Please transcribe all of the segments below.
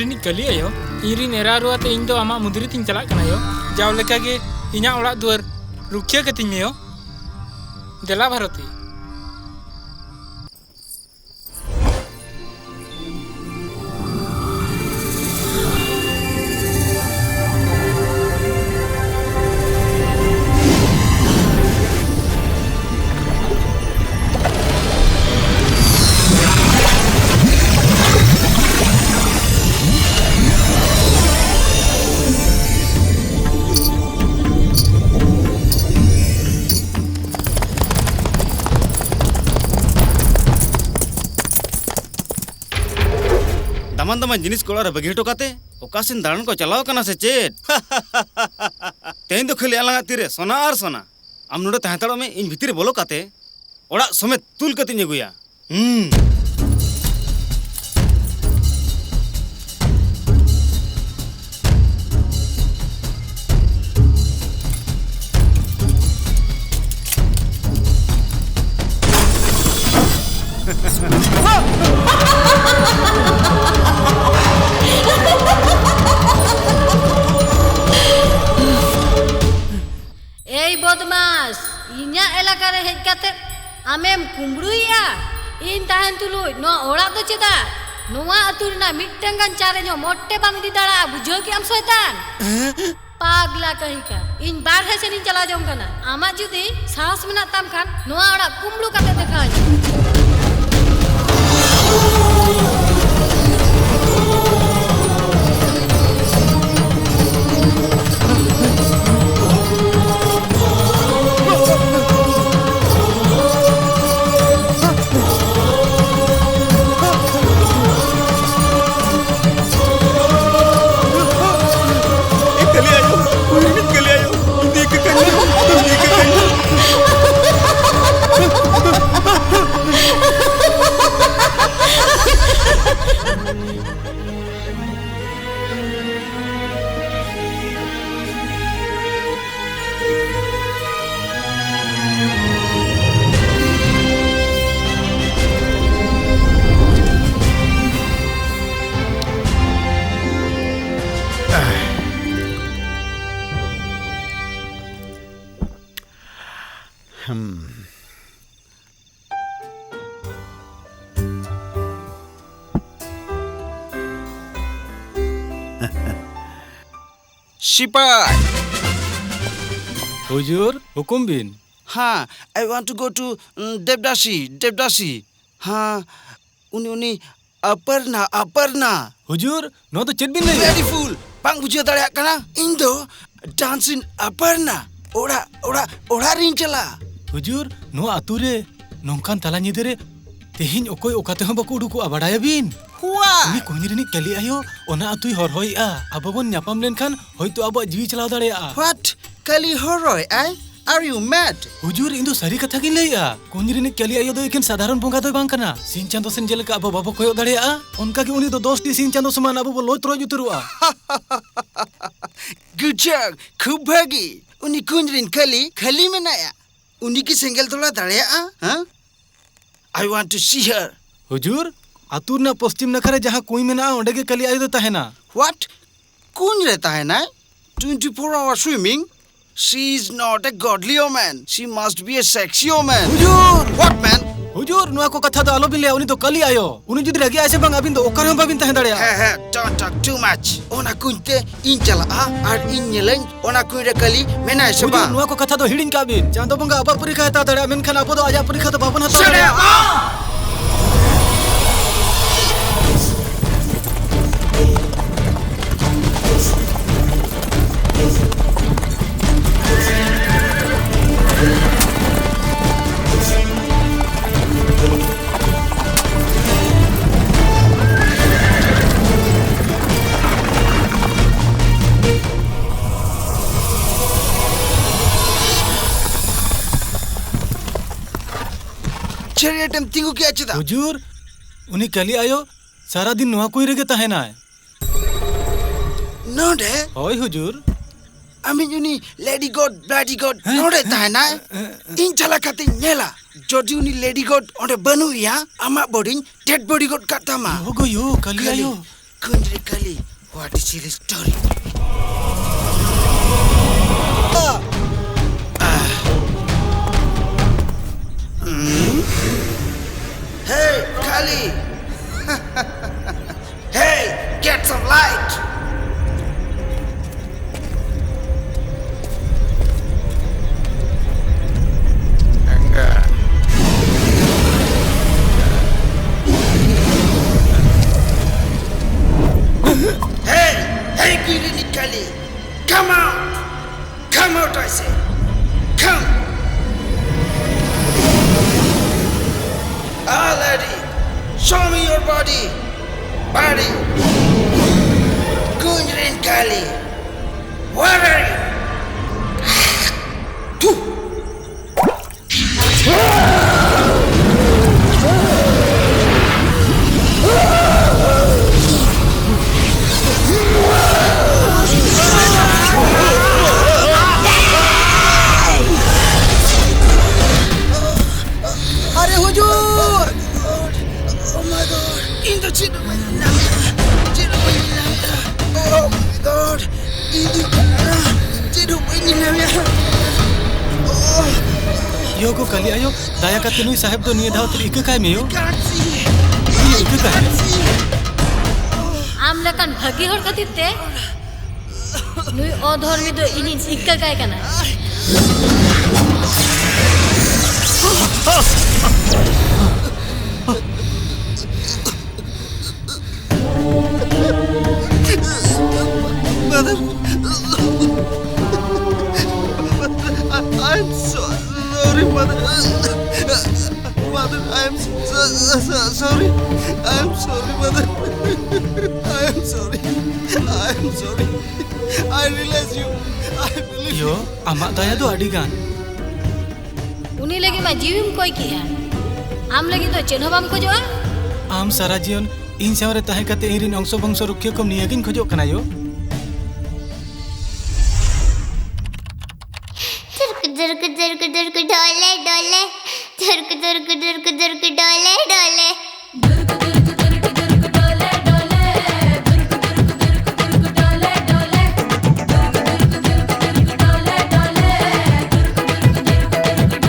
ᱨᱤᱱᱤᱡ ᱠᱟᱞᱤ ᱟᱭᱳ ᱤᱧ ᱨᱤᱱ ᱮᱨᱟ ᱨᱩᱣᱟᱹᱛᱮ ᱤᱧ ᱫᱚ ᱟᱢᱟᱜ ᱢᱩᱫᱽᱨᱤ ᱛᱤᱧ ᱪᱟᱞᱟᱜ ᱠᱟᱱᱟ ᱭᱳ ᱡᱟᱣ ᱞᱮᱠᱟᱜᱮ ᱤᱧᱟᱹᱜ ᱚᱲᱟᱜ ᱫᱩᱣᱟᱹᱨ ᱨᱩᱠᱷᱤᱭᱟᱹ ᱠᱟᱹᱛᱤᱧ ᱢᱮ ᱭᱳ ᱫᱮᱞᱟ ᱵᱷᱟᱨᱚᱛᱤ दामन जिनिस को बगी हटो काते ओकासिन दाड़न को चलाव कना से चेत तेन तो खाली आलांगा तीरे सोना और सोना आम नोडे तहतड़ो में इन भितर बोलो काते ओड़ा समेत तुल कतिन अगुया बदमाश इन्या एलाका रे हेज काते आमेम कुमड़ुया इन ताहन तुलुय नो ओड़ा दो चेदा नोवा अतुरना मिट्टन गान चारे जो मोट्टे बाम दी दाड़ा बुझो कि आम शैतान पागला कहीं का इन बार है से नी चला जाऊं कना आमा जुदी साहस मेना ताम खान नोवा ओड़ा कुमड़ु काते देखा शिपाई हुजूर हुकुम बिन हाँ I want to go to देवदासी हाँ उनी अपर्णा हुजूर नो तो चेत बिन ले वेरी फुल बांग बुझे दाड़ा कना इन दो डांसिंग अपर्णा ओड़ा रिन चला हुजूर नो आतुरे नोंकान तला निदे रे तेहिन ओकोय ओकाते हं बाको उडुको बाडाया बिन हुआ उनी कोनी रिनी कली आयो ओना आतुई हरहोइआ आबो बोन न्यापाम लेनखान होयतो आबो जीवी चलाव दाड़ेया व्हाट कली हरहोय आई आर यू मैड हुजूर इंदो सारी कथा गिन लैया कोनी रिनी कली आयो दो एकेन साधारण बोंगा दो बांग कना सिन चांदो सेन जेलका आबो बाबो कोयो दाड़ेया उनका के उनी दो 10 टी सिन चांदो समान आबो बो लोत रोज उतरुआ गुड जॉब खूब भागी उनी कोनी रिन खली मेनाया उनी की सिंगल तोला दाड़ेया हां आई वांट टू सी हर हुजूर आतुरना पश्चिम नखरे जहां कोई मेना ओंडे के कली आयो दो ताहेना व्हाट कौन रहता है ना 24 hour swimming she is not a godly woman she must be a sexy woman Hazur what man हुजूर नुआ को कथा दो आलो बिन ले उनी तो कली आयो उनी जुदी रगी आसे बांग अबिन दो ओकर हम बाबिन ताहे दाड़ेया हे don't talk too much ओना कुनते इन चला आर इन नेलेन ओना कुइरे कली मेना से बा नुआ को कथा दो हिडिन का बिन चांदो बंगा अबा परीक्षा ता दाड़ेया मेनखान अबो दो आजा परीक्षा तो बाबन हता दाड़ेया चरियटम तिंगु के अचदा हुजूर उनी कली आयो सारा दिन नुआ कोई रेगे ताहेना नोडे होय हुजूर आमी उनी लेडी गॉड ब्लडी गॉड नोडे ताहेना इन चला खाते नेला जदि उनी लेडी गॉड ओंडे बनुया आमा बॉडी डेड बॉडी गॉड काटामा होगो यो कली आयो Kundri Kali, what is your story? Hey, Kali! Hey, get some light! Hey, Kirini Kali! Come out! Come out, I say! Come! Ah, lady! Show me your body! Body! Kunjrin Kali! Where are you? अरे हुजूर Oh my God! Indo Chino Chino Oh my God! Indo Chino यो को कली आयो दया का तिनुई साहेब तो निये धाव तरी इके काय में यो Can't see! इके काय आम लेकन भगी हर खातिर ते नुई अधर्मी दो इनी इक्का काय कना Mother! I'm so sorry, Mother. Mother, I'm sorry. I'm sorry, Mother. I'm sorry. I'm sorry. I realize you. I believe यो आमा दया दो अड़ी गान उनी लगी मा जीविम कोई किया आम लगी तो चेनो बाम खोजो आम सारा जीवन इन सावरे ताहे काते इरिन अंश बंश रुखियो कम नियागिन खोजो कना यो दुर्क दुर्क दुर्क दुर्क डोले डोले दुर्क दुर्क दुर्क दुर्क डोले डोले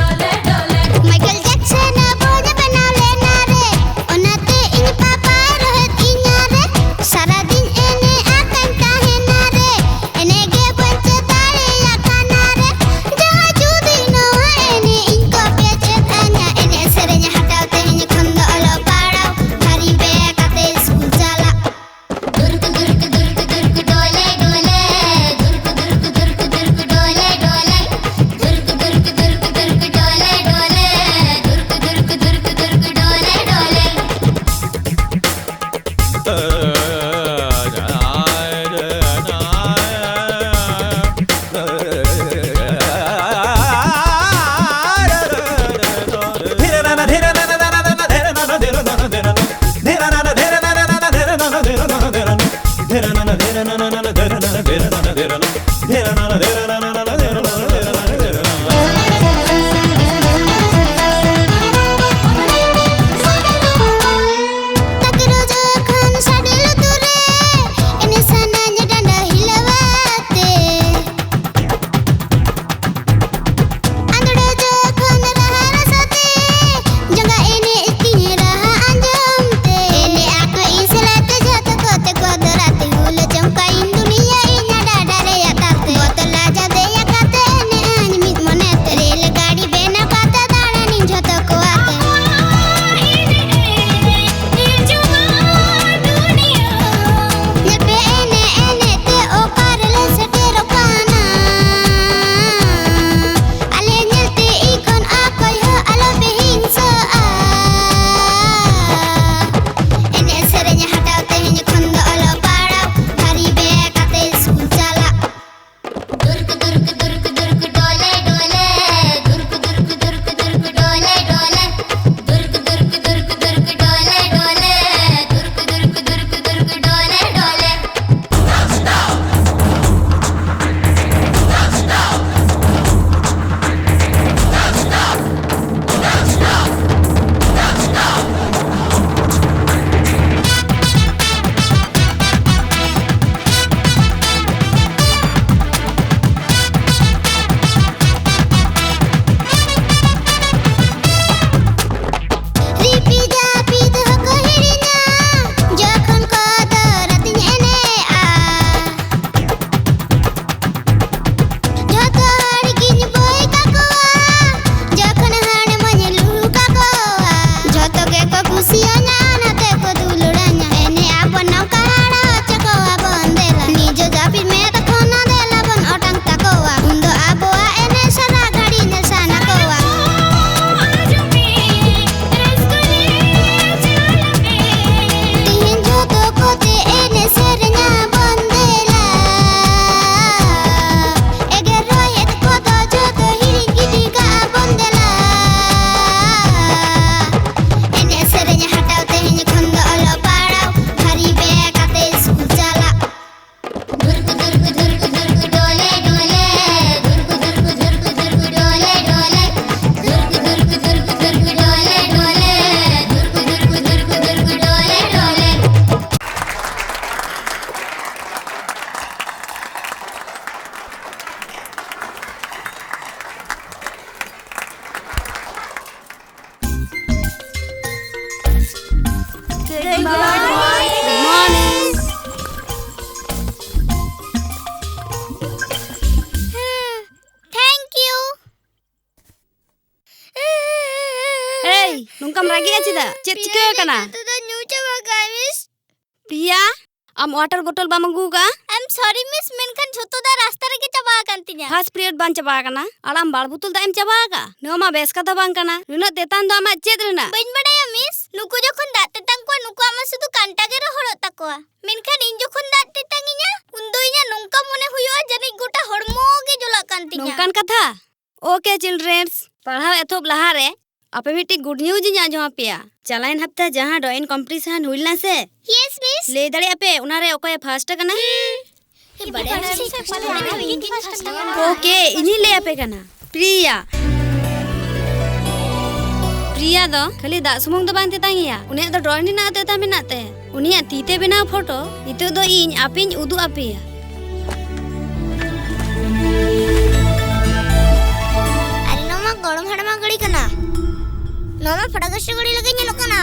माइकल जैक्सन बोझ बना लेना रे ओनाते इन पापा रहत इना रे सारा दिन एने आकन काहे ना रे एने गे बंच तारे या खाना रे जहां जुदी न एने इनको बेचे थाना एने सरenya हटाते हैं खंद अलो nungkam ragi aja dah. Cek cika kana. Itu dah nyuci bagai miss. Priya, am water bottle bang manggu ka? I'm sorry miss, menkan joto dah rasta regi coba kantinya. First period ban coba kana. Alam bal butul dah em coba ka. Nama bes kata bang kana. Nuna tetan do amat cek rena. Bain badaya miss. Nuku jokon dat tetang ko nuku ama sudu kanta gero horot takwa. Menkan in jokon dat tetanginya, undoinya nungka mone huyo jani gota hormo ge jola kantinya. Nungkan kata. Okay children, पढ़ाओ एथोब लहारे आपे मिट्टी good news nya joma peya chalain hafta jaha drawing competition huilna se Yes miss. le dare ape unare okoy first kana Ye badaya miss pala winking first kana. okay ini le ape kana priya do khali da sumong do bang tetangiya uni do drawing na teta menate uni tite bina photo itu do in apin udu apeya गरम हड़मा गड़ी कना नोमा फटाकश गड़ी लगे ᱧᱮᱞᱚ कना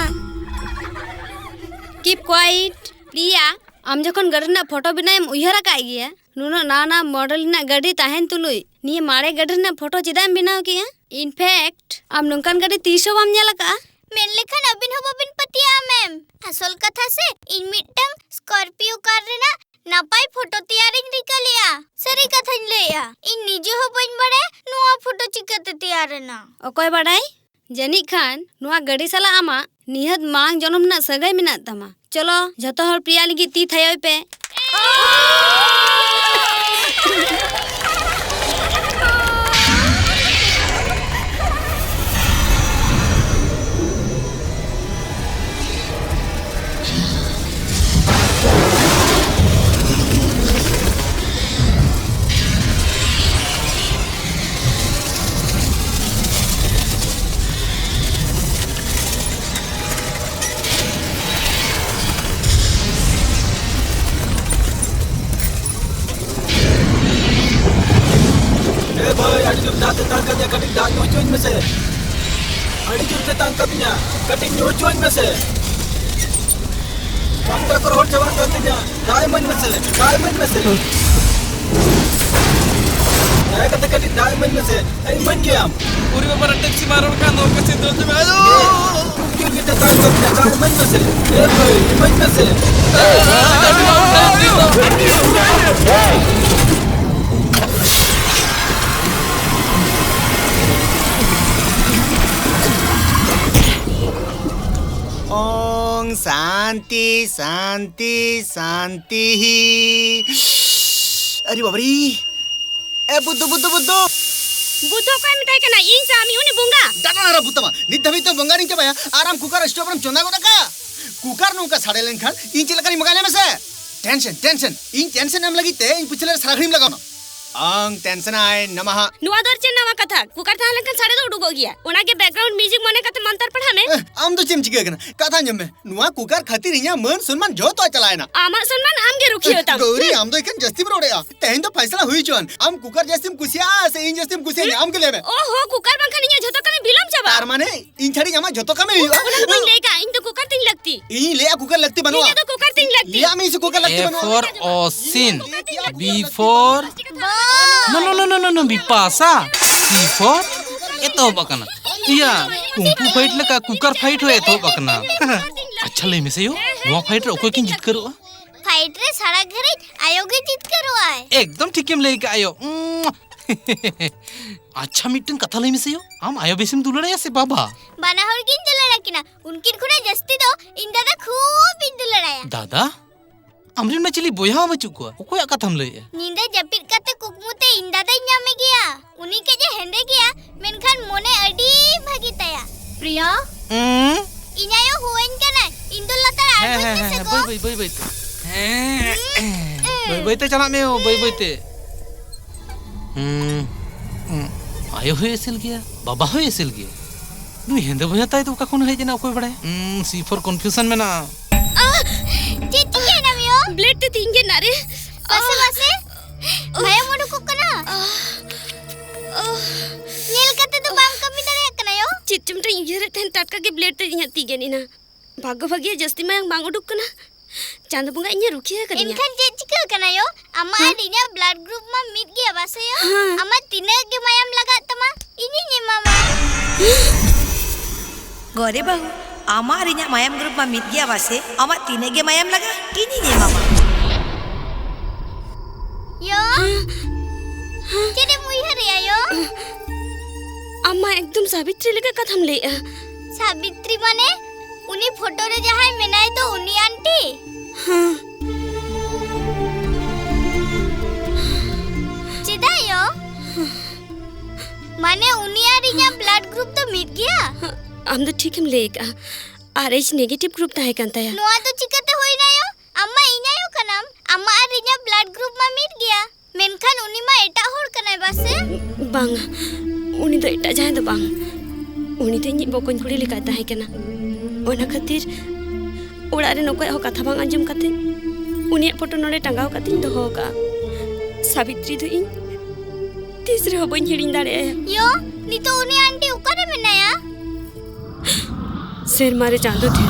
keep quiet priya am jokhon gadi na photo bina em uyhara ka giya nuno na model na gadi tahen tului ni mare gadi na photo chida em binaw kiya in fact am nungkan gadi tiso bam nyala ka men lekhan abin hobin patiya mem asol katha se in mittang scorpio car rena napai photo tiyaring rikaliya sari kathañ leya in nije ho bañ bade nuwa photo chikate tiyarena okoy badai jani khan nuwa gadi sala ama nihat mang jonom na sagai minat tama cholo jhoto hor priya ligi ti thayoy pe Nyucuin mese. Adi jurte tangkapnya. Cutting nyucuin mese. Bangka korhor jawan kantinya. Diamond mese. Diamond mese. Saya kata cutting diamond mese. Diamond kiam. Puri bapak taksi marun kan do kasi do me ayo. Kita tangkapnya diamond mese. Diamond mese. Om Shanti शांति शांति अरे बाबरी ए बुद्धू बुद्धू बुद्धू बुद्धो काय मिtai kana in sami uni bunga दादा नारा बुद्धमा निद्दा भी तो बंगारी के भया आराम कुकर स्टोव पर चोंदा गोटा का कुकर नुका साड़े लेन खान इन चिलकनी मगाने में से टेंशन टेंशन इन टेंशन हम लगी ते इन पिछले सारखड़ी में लगाओ आंग टेंशन आए नमः नुआ दर चे नवा कथा कुकर था लेकिन साड़े तो उडुगो गया उना के बैकग्राउंड म्यूजिक मने कते मंत्र पढ़ा में आम तो चिमची गना कथा जम में नुआ कुकर खातिर इया मन सम्मान जो तो चलाए ना आमा सम्मान आम के रुखी होता गौरी आम तो इकन जस्ती पर उड़ेया तेन तो फैसला हुई जोन आम कुकर जस्तीम कुसिया से इन जस्तीम कुसिया आम के लेबे ओहो कुकर बंखनी झतो कमे बिलम चबा तार माने इन छड़ी जमा झतो कमे हुआ उन लेगा इन तो कुकर तीन लगती इन ले कुकर लगती बनवा ये तो कुकर तीन लगती लिया में इस कुकर लगती A बनवा for Osin. B for no Bipasa. C for eto bakana. Iya, kungfu fight leka cooker fight ho eto bakana. अच्छा ले में से यो नो फाइटर ओको किन जीत करो फाइट रे सारा घरे आयोगे जीत करो आए एकदम ठीक है लेके आयो अच्छा मीटिंग कथा ले में से यो हम आयो बेसिम दुलड़ा या से बाबा बाना हर किन दुलड़ा किना उनकिन खुना जस्ती दो इन दादा खूब इन दुलड़ा दादा अमरिन में चली बोया बचु को ओको या कथा हम ले नींदे जपित कते कुकमुते इन दादा ᱧᱟᱢᱮ गया उनी के जे हेंदे गया मेनखान मोने अडी भागी तया प्रिया इनायो हुएन कना इन दो लतार आरबन के से बई बई ते चला में बई ते आयो हो एसल गया बाबा हो एसल गया नु हेंदे बोया ताई तो कखन है जना कोई बड़े सी फॉर कंफ्यूजन में ना चित के ना मियो ब्लेड ते तिंगे ना रे बसे बसे माया मोडो को कना नेल कते तो बाम कमी दरे कना यो चिचम टे इयर टेन टटका के ब्लेड ते इया तिगे नी ना भाग भागिया जस्ती में बांग उडुक कना चांद बुंगा इया रुखिया कनिया इनखान जे चिका कना यो अम्मा दिना ब्लड ग्रुप मा मिट गया बसे यो अम्मा तिने के मायाम लगा तमा इनी ने मामा गोरे बाहू आमार इन्या मायाम ग्रुप मा मित गया बासे आमा तीने गे मायाम लगा इनी ने मामा यो चेदे मुइहरिया यो अम्मा एकदम सावित्री लेका कथम ले सावित्री माने उनी फोटो रे जहां मेनाय तो उनी आंटी चेदा यो माने उनी आर इन्या ब्लड ग्रुप तो मिट गया आम तो ठीक हम लेका RH नेगेटिव ग्रुप ताहे कान ताया नोआ तो चिकते होई ना यो अम्मा इन्या यो कनाम अम्मा आर इन्या ब्लड ग्रुप मा मिट गया मेनखान उनी मा एटा होड़ कनाय बासे बांग उनी तो एटा जाय तो बांग उनी तो इनी बकोन कुड़ी लेका ताहे कना ओना खातिर ओड़ा रे नकोय हो कथा बांग अंजम कते उनी फोटो नोडे टांगाव कते दोहो का सावित्री तो इन तीसरे हो बन हिड़िन दाड़े यो नी तो उनी आंटी उकारे मेनाया शेर मारे चांदो थे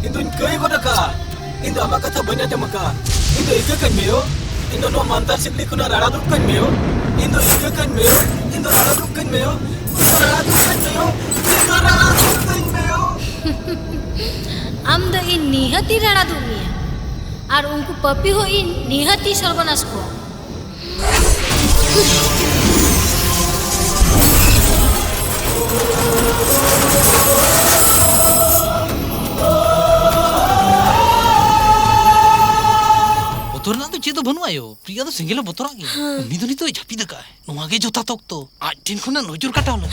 Induin kaya ko na ka. Indo ama kata banyak jam ka. Indo ikakan meo. Indo no mantar sikli kuna raradukkan meo. Indo ikakan meo. Indo raradukkan meo. Indo raradukkan meo. Indo raradukkan meo. am do in nihati rada dunia ar unku papi ho in nihati sarbanas ko बोतरना तो चेतो बनु आयो प्रिया तो सिंगेला बोतरा गे उनी तो नितो झापी दका नोवा गे जोता तक तो आज दिन खुना नजर काटाव ल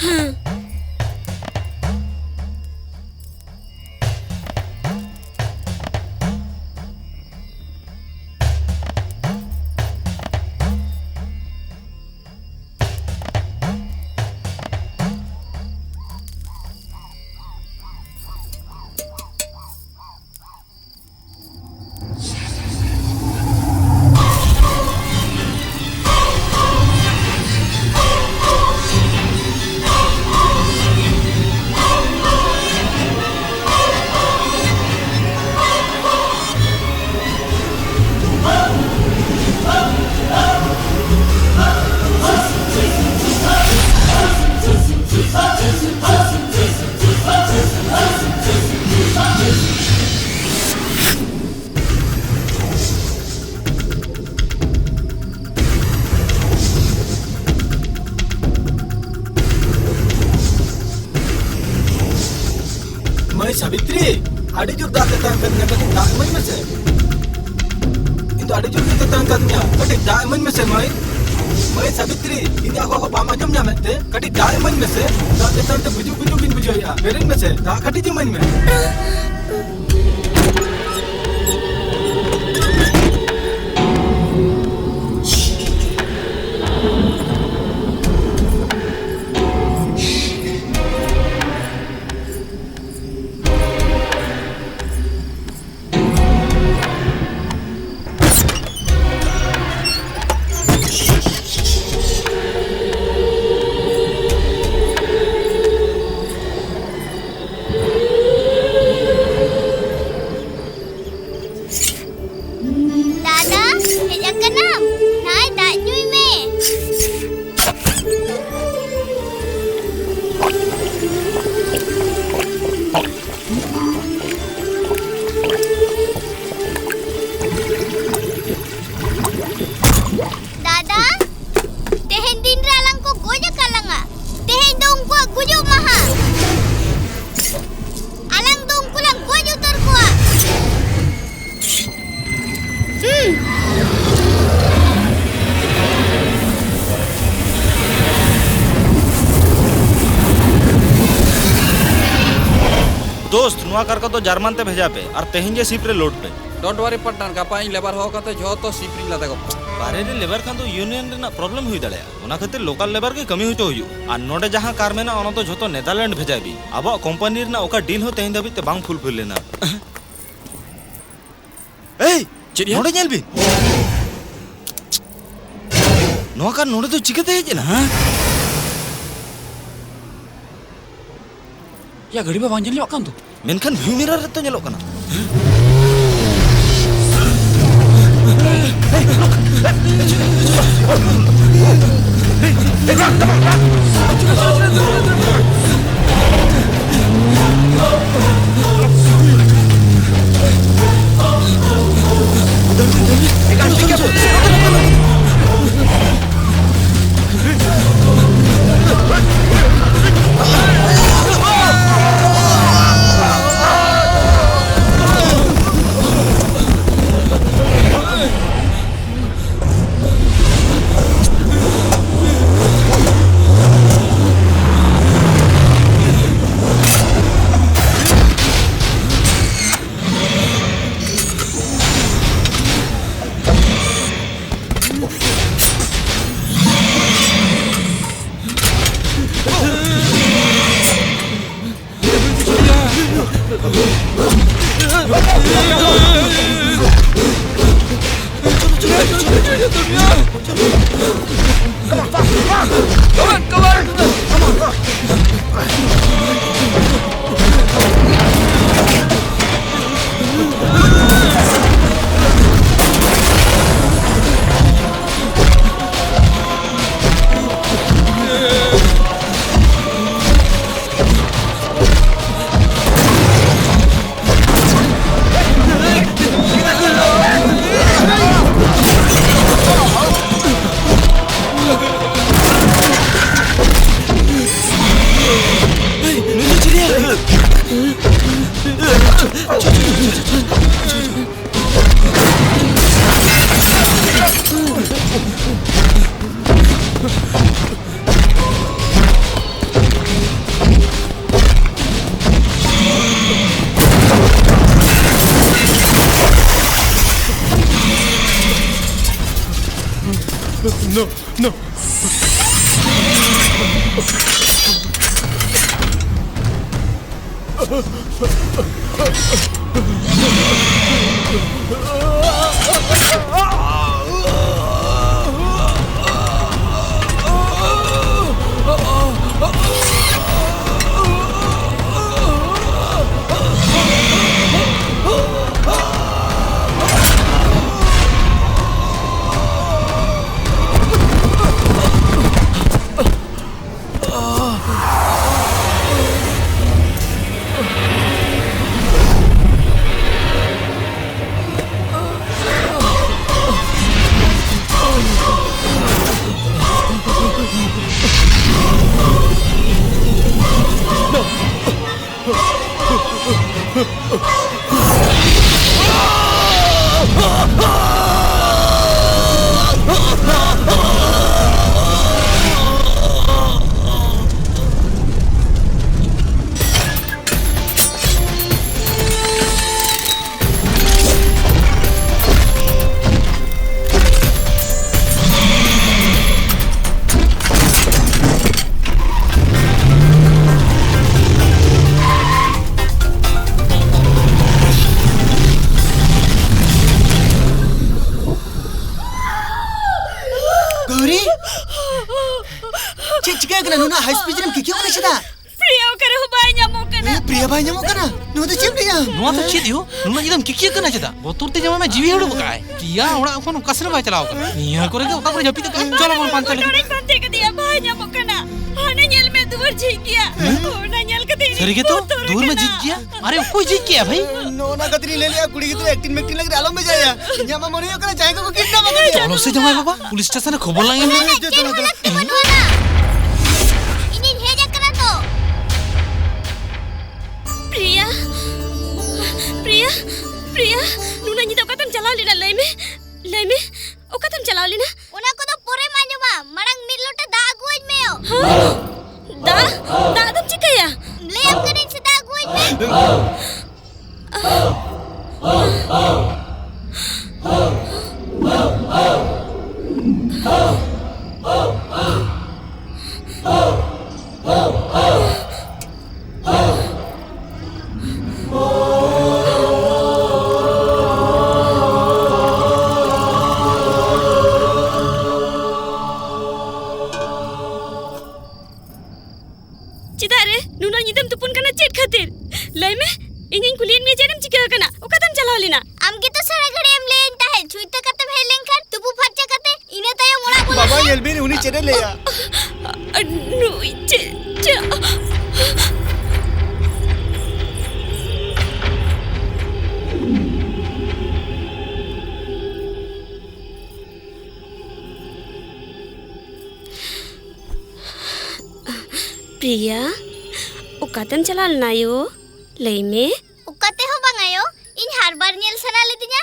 सावित्री आड़ी जो दाग तंग करने का दाग मन में से इंदो आड़ी जो तंग करने कटी दाग मन में से मैं सावित्री इंदो को बामा जम जामते कटी दाग मन में से दाग तंग बुजु बुजु बिन बुजु या बेरन में से दाग कटी जी मन में दोस्त नुआ कर तो जर्मन ते भेजा पे और तेहिं जे शिप रे लोड पे डोंट वरी पार्टनर गापा इन लेबर हो कते जो सिपरी लादा को बारे रे लेबर खान तो यूनियन रे प्रॉब्लम हुई दाड़े ओना खातिर लोकल लेबर के कमी होचो हुयु आ नोडे जहां कार मेना ओना तो झोतो नेदरलैंड भेजाबी अब कंपनी रे ना ओका डील हो तेहिं दबिते बांग फुलफिल लेना ए चिड़िया नोडे नेल बी नोआ कार नोडे तो चिकते हे ना या घड़ी में बांजन लियो कान तो मेनखान व्यू मिरर रे तो नेलो कना हाई स्पीड में किक्यों करे चदा प्रिया करे हो बाय ᱧᱟᱢᱚᱜ ᱠᱟᱱᱟ प्रिया भाई ᱧᱟᱢᱚᱜ ᱠᱟᱱᱟ नो तो चिप लिया नो तो चेद हो नुना एकदम किकिया कना चदा बोतुर ते जमा में जीवी हड़ो बकाय प्रिया ओड़ा कोन कसरे बाय चलाव कना निया करे के ओका करे जपी तक चलो मन पांता लगे ᱠᱚᱨᱮ ᱠᱚᱱᱛᱮ ᱠᱟᱫᱤᱭᱟ ᱵᱟᱭ ᱧᱟᱢᱚᱜ ᱠᱟᱱᱟ ᱦᱟᱱᱮ ᱧᱮᱞ ᱢᱮ ᱫᱩᱣᱟᱹᱨ ᱡᱷᱤᱡ ᱜᱮᱭᱟ ᱚᱱᱟ ᱧᱮᱞ ᱠᱟᱛᱮ सरी के तो दूर में जीत गया अरे कोई जीत गया भाई नो ना कतरी ले लिया कुड़ी की तो एक्टिंग मेक्टिंग लग आलम में जाया न्यामा मरियो करे जाएगा को कितना मगर चलो से जमाई बाबा पुलिस स्टेशन खबर लागे चलो प्रिया प्रिया प्रिया नुना नि तो कतम चलाव लेना लई में ओकतम चलाव लेना ओना को तो पूरे मांजोबा मरंग मिल लोटे दा अगुज में दा दम चिकया ले अब करें से दा अगुज में चिदा रे नुना निदम तुपुन कना चेट खातिर लय में इनिन कुलियन में जेरम चिका कना ओकातम चलाव लेना आमगे तो सारा घड़ी एम लेन ताहे छुइते कते भे लेंखान तुपु फरचा कते इने ताय मोड़ा बोला बाबा येलबिन उनी चेरे ले या नुई चे प्रिया उकातम चलाल नायो लई में उकाते हो बांगायो इन हर बार नेल सना लेतिnya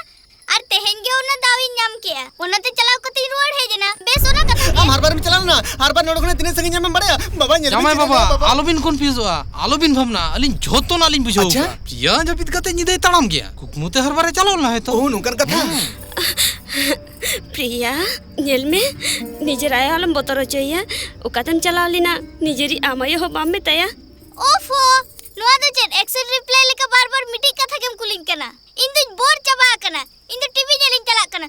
और तेहेन गे ओना दावी नाम किया ओनाते चलाव कते रुवाड़ हे जना बेस ओना कते हम हर बार में चलाना हर बार नोडखने तिने संगे में बड़े बाबा येलबिन जामाय बाबा आलोबिन कन्फ्यूज आलोबिन भावना अलिन झोतो नालिन बुझो अच्छा? प्रिया जबित कते निदे तड़म गया कुकमुते हर बारे चलाव ना है तो ओ नुकन कथा प्रिया नेल में निजर आया आलम बोतर चाहिए उकातम चलाव लेना निजरी आमाय हो बाम में तया ओफो नोआ दो चेट एक्शन रिप्लाई लेका बार-बार मिटी कथा केम कुलिंग कना इन दो बोर चबा कना इन दो टीवी नेलिंग चला कना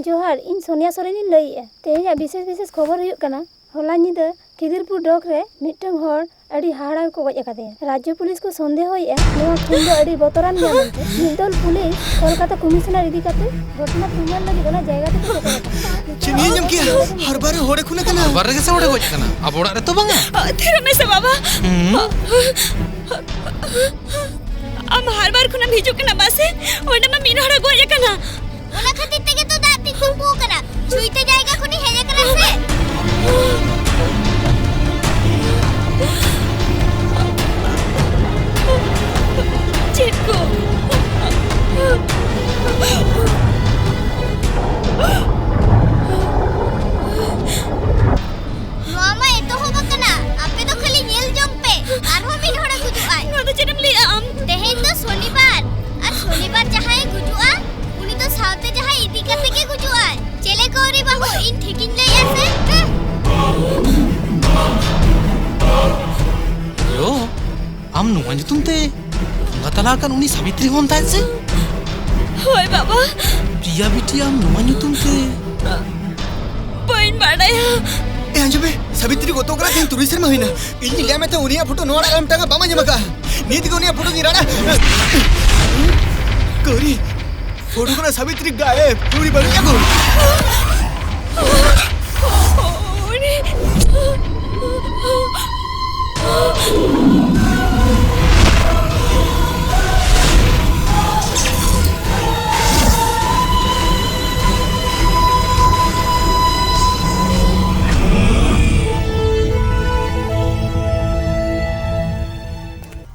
जोहार इन सोनिया सोरेनी लई तेहें विशेष खबर हुई कना होला निदा खिदिरपुर डॉक रे मिटंग हर अड़ी हाड़ा को गज अकादे राज्य पुलिस को संदेह होई नोआ खुन दो अड़ी बतरान गया निदल पुलिस कोलकाता कमिश्नर इदी काते घटना तुमल लगी दोना जायगा ते को चिनी जम किया हर बार होड़े खुने कना बारे के से ओडे गज कना अब ओड़ा रे तो बंगा तेरा में से बाबा हम हर बार खुना भेजो कना बासे ओना में मीन हड़ा गोय कना ओना खातिर तेगे तो दाती खुपू कना छुइते जाएगा खुनी हेजे कना से चिटको मामा ए तो हो बकना आपे तो खाली नेल जम पे आर हो मिन हड़ा गुजुआ नो तो जन्म ले आम तेहेन तो शनिवार और शनिवार जहां गुजुआ उनी तो सावते जहां इदी कते के गुजुआ चले कोरी बाबू इन ठिकिन ले आसे यो आम नुआ जुतुमते गतला kan उनी सावित्री होनता से होय बाबा प्रिया बिटिया आम नुआ जुतुमते पइन बाड़ाया ए अंजबे सावित्री को तो करा दिन तुरिसर में होइना इन ले में तो उनिया फोटो नोड़ा आम टांगा बामा जमका नीति को उनिया फोटो गिराना कोरी फोटो को सावित्री गाए पूरी बड़ी को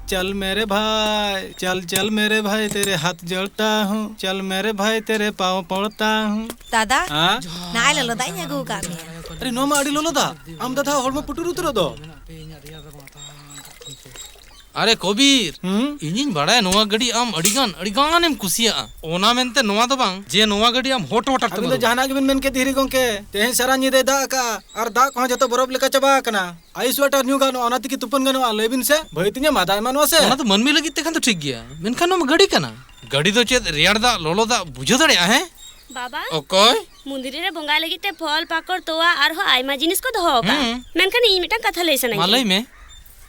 चल मेरे भाई चल चल मेरे भाई तेरे हाथ जोड़ता हूँ चल मेरे भाई तेरे पाँव पड़ता हूँ दादा हाँ? नाय ललो दाई nya gu kami अरे नो मा अड़ी लोलो दा आम दादा होड़ में पुटुर उतरो दो अरे कबीर इनिन बड़ा नोआ गड़ी आम अड़ीगान एम कुसिया ओना मेनते नोआ दो बांग जे नोआ गड़ी आम होट होट अभी तो जहाना के मेन के धीरे गोंके तेहे सारा निदे दा का और दा को जतो बरफ लेका चबा कना आइस वाटर न्यू गानो ओना तिकी तुपन गानो लेबिन से भइतिnya मादाय मानवा से ओना तो मन में लगी तेखान तो ठीक गया मेनखान नो गड़ी कना गड़ी तो चेत रेयाड़ दा लोलो दा बुझो दड़े है बाबा ओकोय मुंदिरे रे बोंगा लगी ते फल पाकड़ तोवा आर हो आइमा जिनिस को दहो का मेनखान इ मिटा कथा लेसन मालई में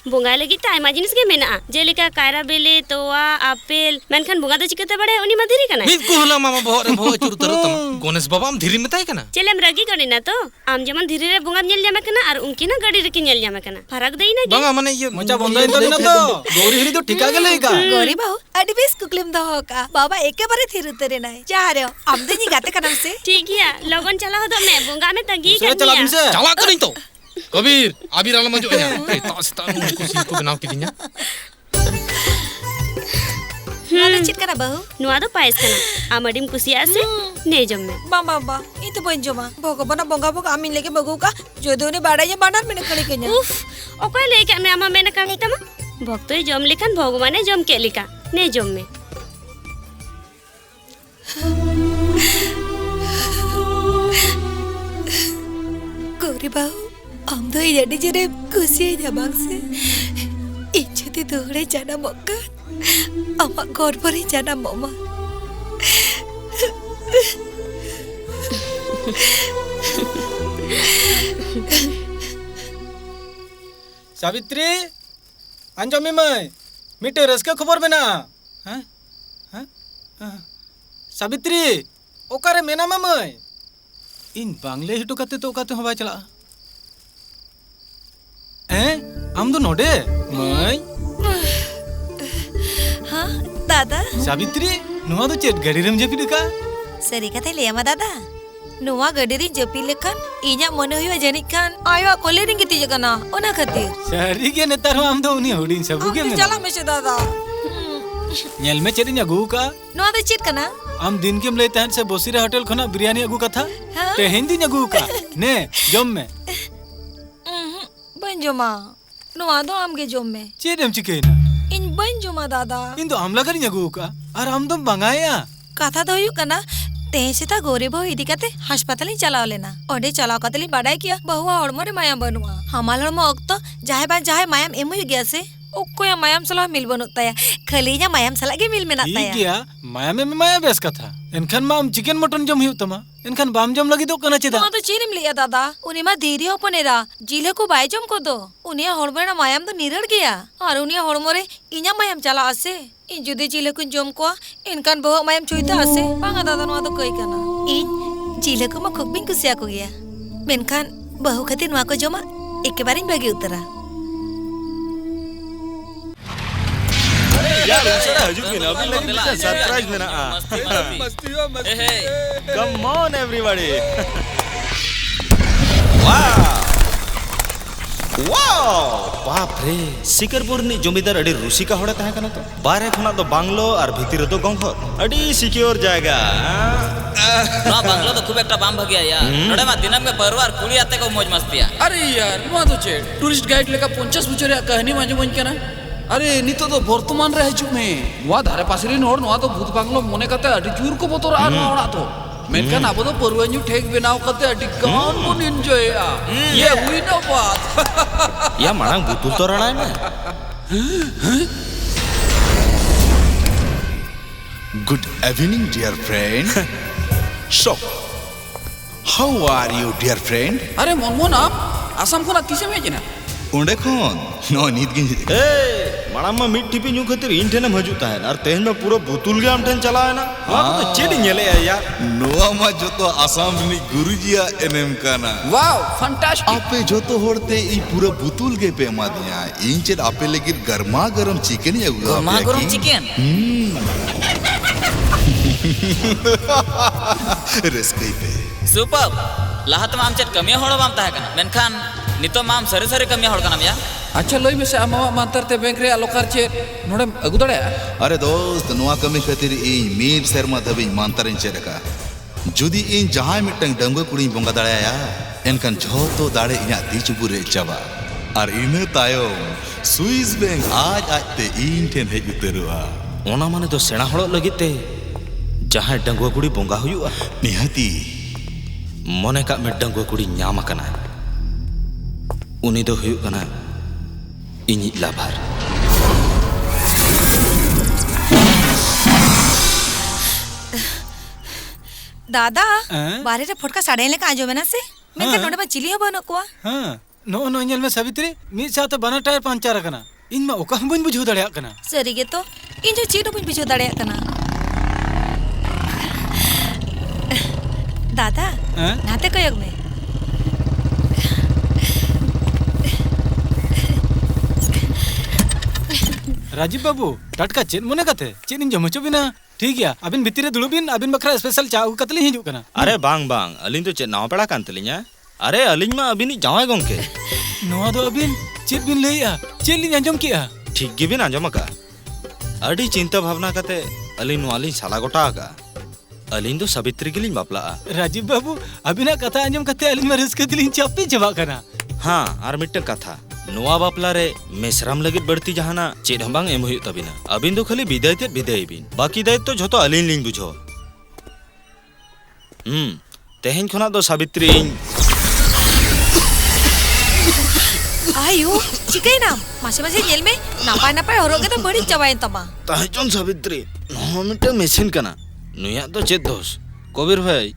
बोंगा लगी ते आइमा जिनिस के मेना जेलिका कायरा बेले तोवा आपेल मेनखान बोंगा दो चिकते बड़े उनी मधुरी कना मित को हला मामा भो रे भो चुर तरत गणेश बाबा हम धीरे में ताई कना चलेम रगी गणी ना तो आम जमन धीरे रे बोंगा नेल जामे कना और उनकी ना गड़ी रे की नेल जामे कना फरक देई ना बंगा माने ये मचा बंदा इन तो ना तो गौरी हिरी तो ठिका गेले का गौरी बाहु अडी बेस कुकलिम दहो का बाबा एके बारे थिर उतरे नाय जा रे आमदनी गाते कनम से ठीक है लगन चला हो दो मैं बोंगा में तंगी चला चला करनी से चला करी तो कबीर आबिर आलम जो है ता कुसी को बनाव की दिन्या नाले चित करा बाहु नुआ दो पायस कना आमडिम कुसिया से ने जम में बाबा बा इतो बंजोमा भगवान बोंगा बोंगा आमिन लेके बगु का जोदोने बाड़ाया बानार में कड़ी के냐 उफ ओकय लेके मैं आमा मैंने काटी तमा भक्तोय जम लिखन भगवाने जम के लिखा ने जम में बाबू आम दो जड़ी जरे खुशी जबांग से इच्छती दोहरे जाना मौका अम्मा घर पर ही जाना मम्मा सावित्री अंजमी मई मिटे रस्के खबर मेना हाँ हाँ सावित्री ओकारे मेना मई इन बांग्ले हिटो कते तो ओकाते हवा चला आम दो नोडे मई हाँ दादा सावित्री नुआ तो चेट गाड़ी रम जपी का सरी कथे ले मा दादा नुआ गाड़ी री जपी लेखान इኛ मने हुआ जनी खान आयो कोले रिंग ती जगना ओना खातिर सरी के नेतार आम दो उनी होडिन सबु के में चला मेसे दादा नेल में चेदिन अगु का नुआ दे चेत कना आम दिन के मले तहन से बोसीरा होटल खना बिरयानी अगु कथा ते हिंदी अगु का ने जम में बन जोमा नुआ दो आम के जम में चेदम चिकेना इन बन जोमा दादा इन तो आमला करी अगु का और आम दम बंगाया कथा दो हुई कना तेसेता गोरे बहु इदी कते हास्पताल चलाव लेना ओडे चलाव कतली बाडाय किया बहुआ हड़मरे मायाम बनुआ हमाल हड़मो अक्तो जाहे बा जाहे मायाम एम हुई गया से ओकोया मायाम सला मिल बनु तया खलीजा मायाम सला के मिल मेना तया गया मायाम में माया बेस कथा एनखान माम चिकन मटन जम हुई तमा एनखान बाम जम लगी तो कना चेदा तो चीनिम लिया दादा उनी मा धीरे होपनेरा जिले को बाय जम को दो उनिया हड़मरे मायाम तो निरड़ गया और उनिया हड़मरे इኛ मायाम चला आसे इन जुदी जिले को जम को इनकान बहु मायाम चुईता आसे बांगा दादा नुआ तो कई कना इन जिले को मा खूब बिन कुसिया को गया मेनखान बहु खातिर नुआ को जमा एक बार इन भागी उतरा यार उनसे हजूक में ना अभी लगी मुझे सरप्राइज में ना मस्ती हो मस्ती कम ऑन एवरीबॉडी वाह वाओ बाप रे सिकरपुर नि जमीदार अड़ी रुसिका होड़ा तहे कना तो बारे खना तो बांग्लो और भीतर तो गंखो अड़ी सिक्योर जाएगा ना बांग्लो तो खूब एकटा बाम भगिया यार नोडे मा दिनम में परवार कुड़ी आते को मौज मस्तिया अरे यार नुआ तो चे टूरिस्ट गाइड लेका 50 बछर कहानी मांजो मन केना अरे नितो तो वर्तमान रे हजू में नुआ धारे पासरी नोड नुआ तो भूत बांग्लो मोने कते अड़ी जूर को बोतोर आ नोड़ा तो मेनखान अब तो परवान्यू ठेक बनाव कते अड़ी गान बन एंजॉय ये हुई ना बात या मांग बुतुल तो रड़ा है ना Good evening, dear friend. So, how are you, dear friend? अरे मोन आप आसाम को ना किसे में जना उन्डे कौन नो नीत गिन ए माणाम मा मिट टिपी न्यू खातिर इन ठेने हजूत है और तेज में पूरा बुतुल के आम ठेन चला है ना तो चेड नेले यार नोआ मा जोतो आसाम रिनी गुरुजिया एनएम काना वाओ फैंटास्टिक आपे जोतो होड़ते ई पूरा बुतुल के पे मा दिया इन चेड आपे लेकिन गरमा गरम चिकन या गरमा गरम चिकन रस्कई पे सुपर लाहत में आम चेड कमिया होड़ बाम ताहे कना मेनखान नितो माम सरे सरे कमिया होड़ कना या अच्छा लई में से आमा मानतरते बैंक रे लोकार चे नोडे अगु दड़े अरे दोस्त नोआ कमी खातिर ई मीर शर्मा दबी मानतर इन चेडका जुदी इन जहां मिटंग डंगो कुड़ी बोंगा दड़ाया एनकन झोतो दाड़े इया ती चुबु रे चाबा और इने तायो स्विस बैंक आज आते इन ठेन हे उतरुआ ओना माने तो सेना होड़ लगिते जहां डंगो कुड़ी बोंगा हुआ निहती मने का में डंगो कुड़ी न्याम कना उनी दो हुई कना इनी लाभार दादा बारे रे फटका साड़े ले का आजो मेना से मैं के नोडे में चिली हो बनो कोआ हां नो नो इंजल में सावित्री मी साथे बना टायर पंचर कना इन में ओका हम बन बुझो दड़या कना सरी गे तो इन जो चीटो बन बुझो दड़या कना दादा नाते कयोग में राजीव बाबू टटका चेन मोने कथे चेन इन जमचो बिना ठीक गया अबिन भितरे दुलुबिन अबिन बखरा स्पेशल चा कतली हिजु कना अरे बांग बांग अलिन तो चे नाव पेड़ा कान तलिnya अरे अलिन मा अबिन जावाय गोंके नोआ दो अबिन चेत बिन लैया चेन लिन अंजम किया ठीक गे बिन अंजम का अडी चिंता भावना कते अलिन वाली साला गोटा का अलिन तो सावित्री के लिन बापला राजीव बाबू अबिना कथा अंजम कते अलिन में रस्के दिलिन चापे जवा कना हां आर मिट्टे कथा नोआ बापला रे मेसराम लगे बढ़ती जहाना चेड हम बांग एम हुई तबिना अबिन तो खाली विदाय ते विदाय बिन बाकी दायित्व तो झतो अलिन लिन बुझो तेहेन खना दो सावित्री आयो चिकाई नाम मासे मासे जेल में नापाय नापाय हरो के तो बड़ी चबायन तमा ताहजन सावित्री नोहा मिटे मेसिन कना नुया तो चेत दोस कबीर भाई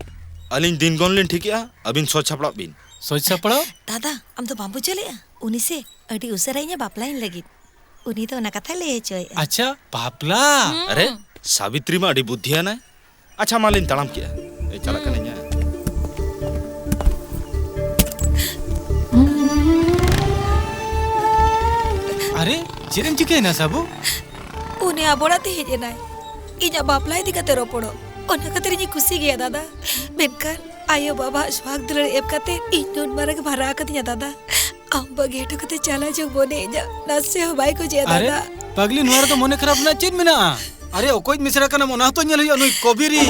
अलिन दिन गनलिन ठिकिया अबिन सो छापड़ा बिन सोच सपड़ो दादा हम तो बाबू चले उनी से अडी उसराइnya बापलाइन लगित उनी तो ना कथा ले चोय अच्छा बापला अरे सावित्री मा अडी बुद्धिया ना अच्छा मालिन तड़ाम किया ए चला कने अरे चिरम चिके ना सबू उन्हें आबोड़ा ते हेजे ना इजा बापलाई दिखाते रोपड़ो ओना कतरी नी खुशी गया दादा बेनकर आयो बाबा स्वाग दुलर एप कते इंदोन मारक भरा कतिया दादा आम बगेटो कते चला जो बोने इजा नसे हो भाई को जे दादा अरे पगली नुआर तो मोने खराब ना चिन मिना अरे ओकोय मिसरा कना मोना तो नेल हुई अनुई कबीरी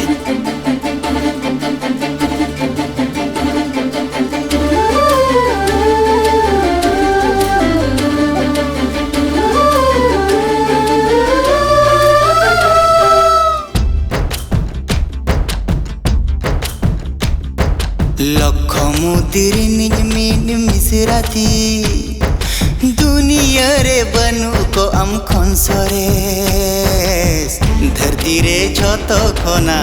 लखमुतिर निज मीन मिसराती दुनिया रे बनू को आम खनसरे धरती रे झतो खोना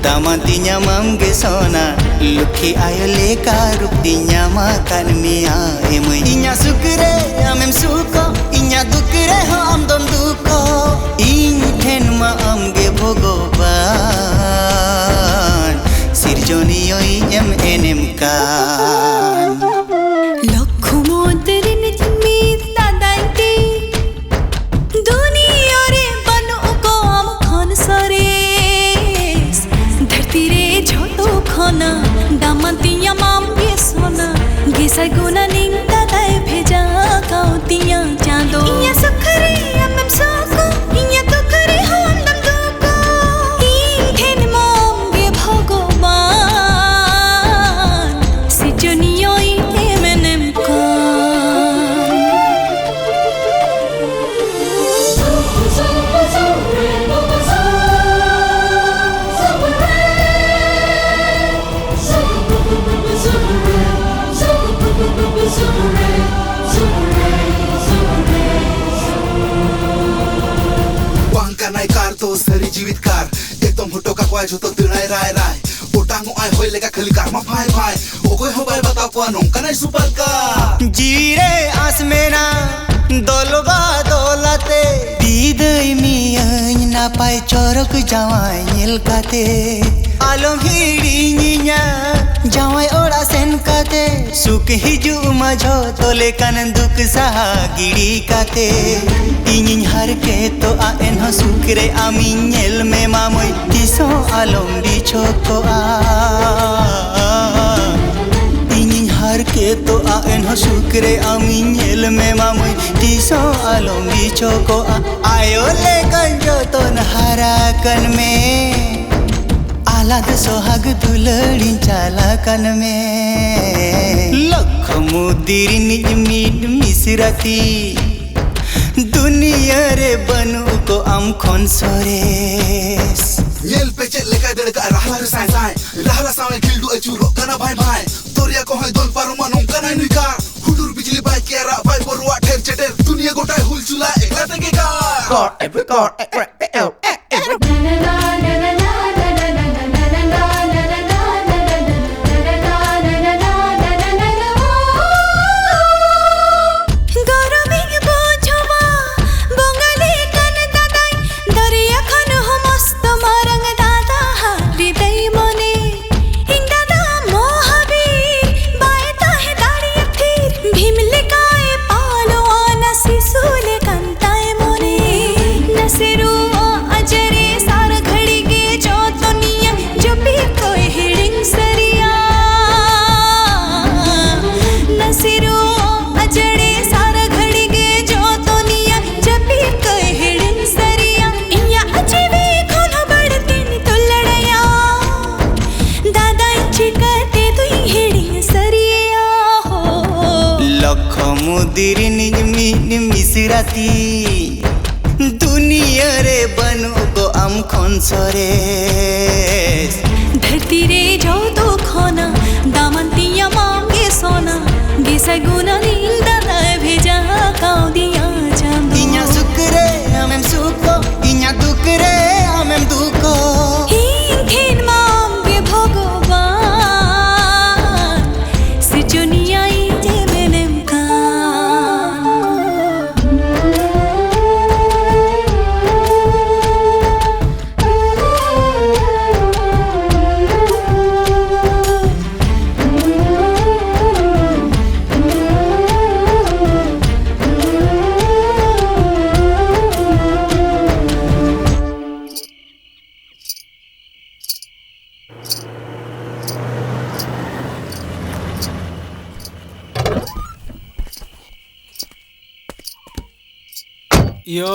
दामाती ᱧᱟᱢᱟᱢ गे सोना लुखी आयो लेका रूपती ᱧᱟᱢᱟ कान मिया एमय इᱧᱟ सुकरे आमेम सुको इᱧा दुकरे हो आम दोम दुको इñ ठेन मा आम गे भगवान सिरजोनियो इñam एनेम कान लखमुतिर निज मीन दादाइती दुनिया रे बनू को आम खनसरे धरती रे झोतो खोना दामतिया माम गे सोना गेसा गुना निंग दादाए भेजा काउतिया चांदो इया सुखरे आमम सोको इया दुखरे हम दम दुको ठेन माम गे भगवान सिजनियो MNM Wangkanai kar to sari jiwit kar Etom hoto ka kwai joto dinai rai rai Otang ai hoi lega khali kar ma phai phai Okoy ho bai bata ko nongkanai super car जीरे आसमेना दोलबा दोलाते दीदई मियाñ नापाय चोरक जावाय nail काते आलम हिड़िñiña जावाय ओड़ा सेन काते सुख हिजु मझो तोले कान दुख सहा गिड़ी काते इñiñ हर के तो आ एनहो सुख रे आमी नेल में मामय तिसो आलम बिछो को आ हर के तो आएन हो शुक्रे आमी नेल में मामुई तिसो आलम बिछो को आयो ले कंजो तो नहारा कन में आलाद सोहाग दुलड़ी चाला कन में लखमुतिर निज मीन मिसराती दुनिया रे बनू को आम खनसरेस Nyel pecet leka deleka rahla re sai sai Rahla sawe kildu achuro kana bhai bhai Toria ko hoy dol paruma nongkana nui kar Hudur bijli bai kera bai borwa ther cheter Dunia gotai hul chula ekla tege kar God every लखमुतिर निज mean मिसराती दुनिया रे बनू को आम खनसरेस धरती रे जो तो खोना दामंतिया मांगे सोना गेसा गुना नी दुकरे आमेम दुको हिंखिन माम गे भगवान सृजनिया जे मेनेम यो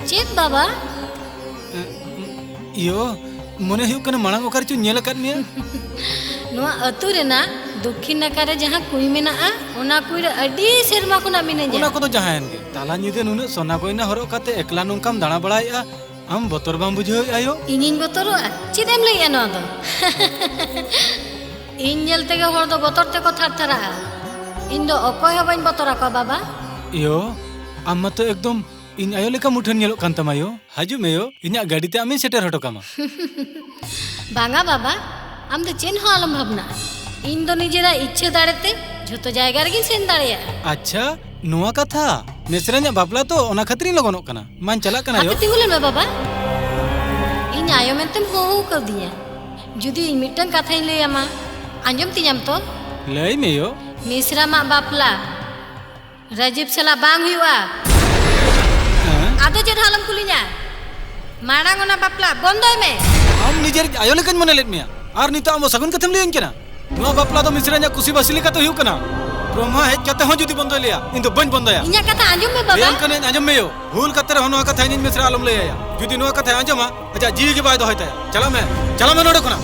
चेत बाबा यो मने हुयुग कना मांग ओकर चु नेल अकाद मिया नोआ अतु रेना दक्षिण नाका रे जहां कुई मेनाआ ओना कुई रे अडी सेरमा कोना मिनेजा ओना कोदो जहान गे ताला निदे नुना सोना कोइना हरो काते एकला नोंकाम दाणा बड़ायआ आम बतर बाम बुझाव आयो इनिन बतरोआ चिदेम लइया नो दो इन नेल तेगे हर दो बतर ते को थरथरा इन दो अकय हबइन बतरा को बाबा यो आम तो एकदम इन आयो लेका मुठन नेलो कान तमायो हाजु मेयो इन्या गाड़ी ते आमी सेटर हटो कामा बांगा बाबा आम दो चेन हो आलम भावना इन दो निजेरा इच्छे दाड़ेते झोतो जायगा रे गिन सेन दाड़ेया अच्छा नुआ कथा मेसरान्या बापला तो ओना खातिर लगनो कना मान चला कना यो तिंगुलन में बाबा इन आयो मेंतम हो कर दिया जुदी इन मिटन कथा इन लैयामा आंजम तियाम तो लई मेयो मिश्रा मा बापला राजीव सला बांग हुआ आदो चेन हालम कुलिnya मारांग ओना बापला बंदोय में आम निजेर आयो लेकन मने लेत मिया आर नितो आम सगुन कथम लेन केना नुआ बापला तो मिश्रान्या कुसी बासिली का तो हुयु कना ब्रह्मा हेज कते हो जुदी बंदोय लिया इन तो बन बंदोया इन्या कथा आंजम में बाबा लेन कने आंजम मेयो भूल कते हो नुआ कथा इन मिश्रा आलम ले आया जुदी नुआ कथा आंजमा अच्छा जी के बाय दो होता चला मैं नोडो कना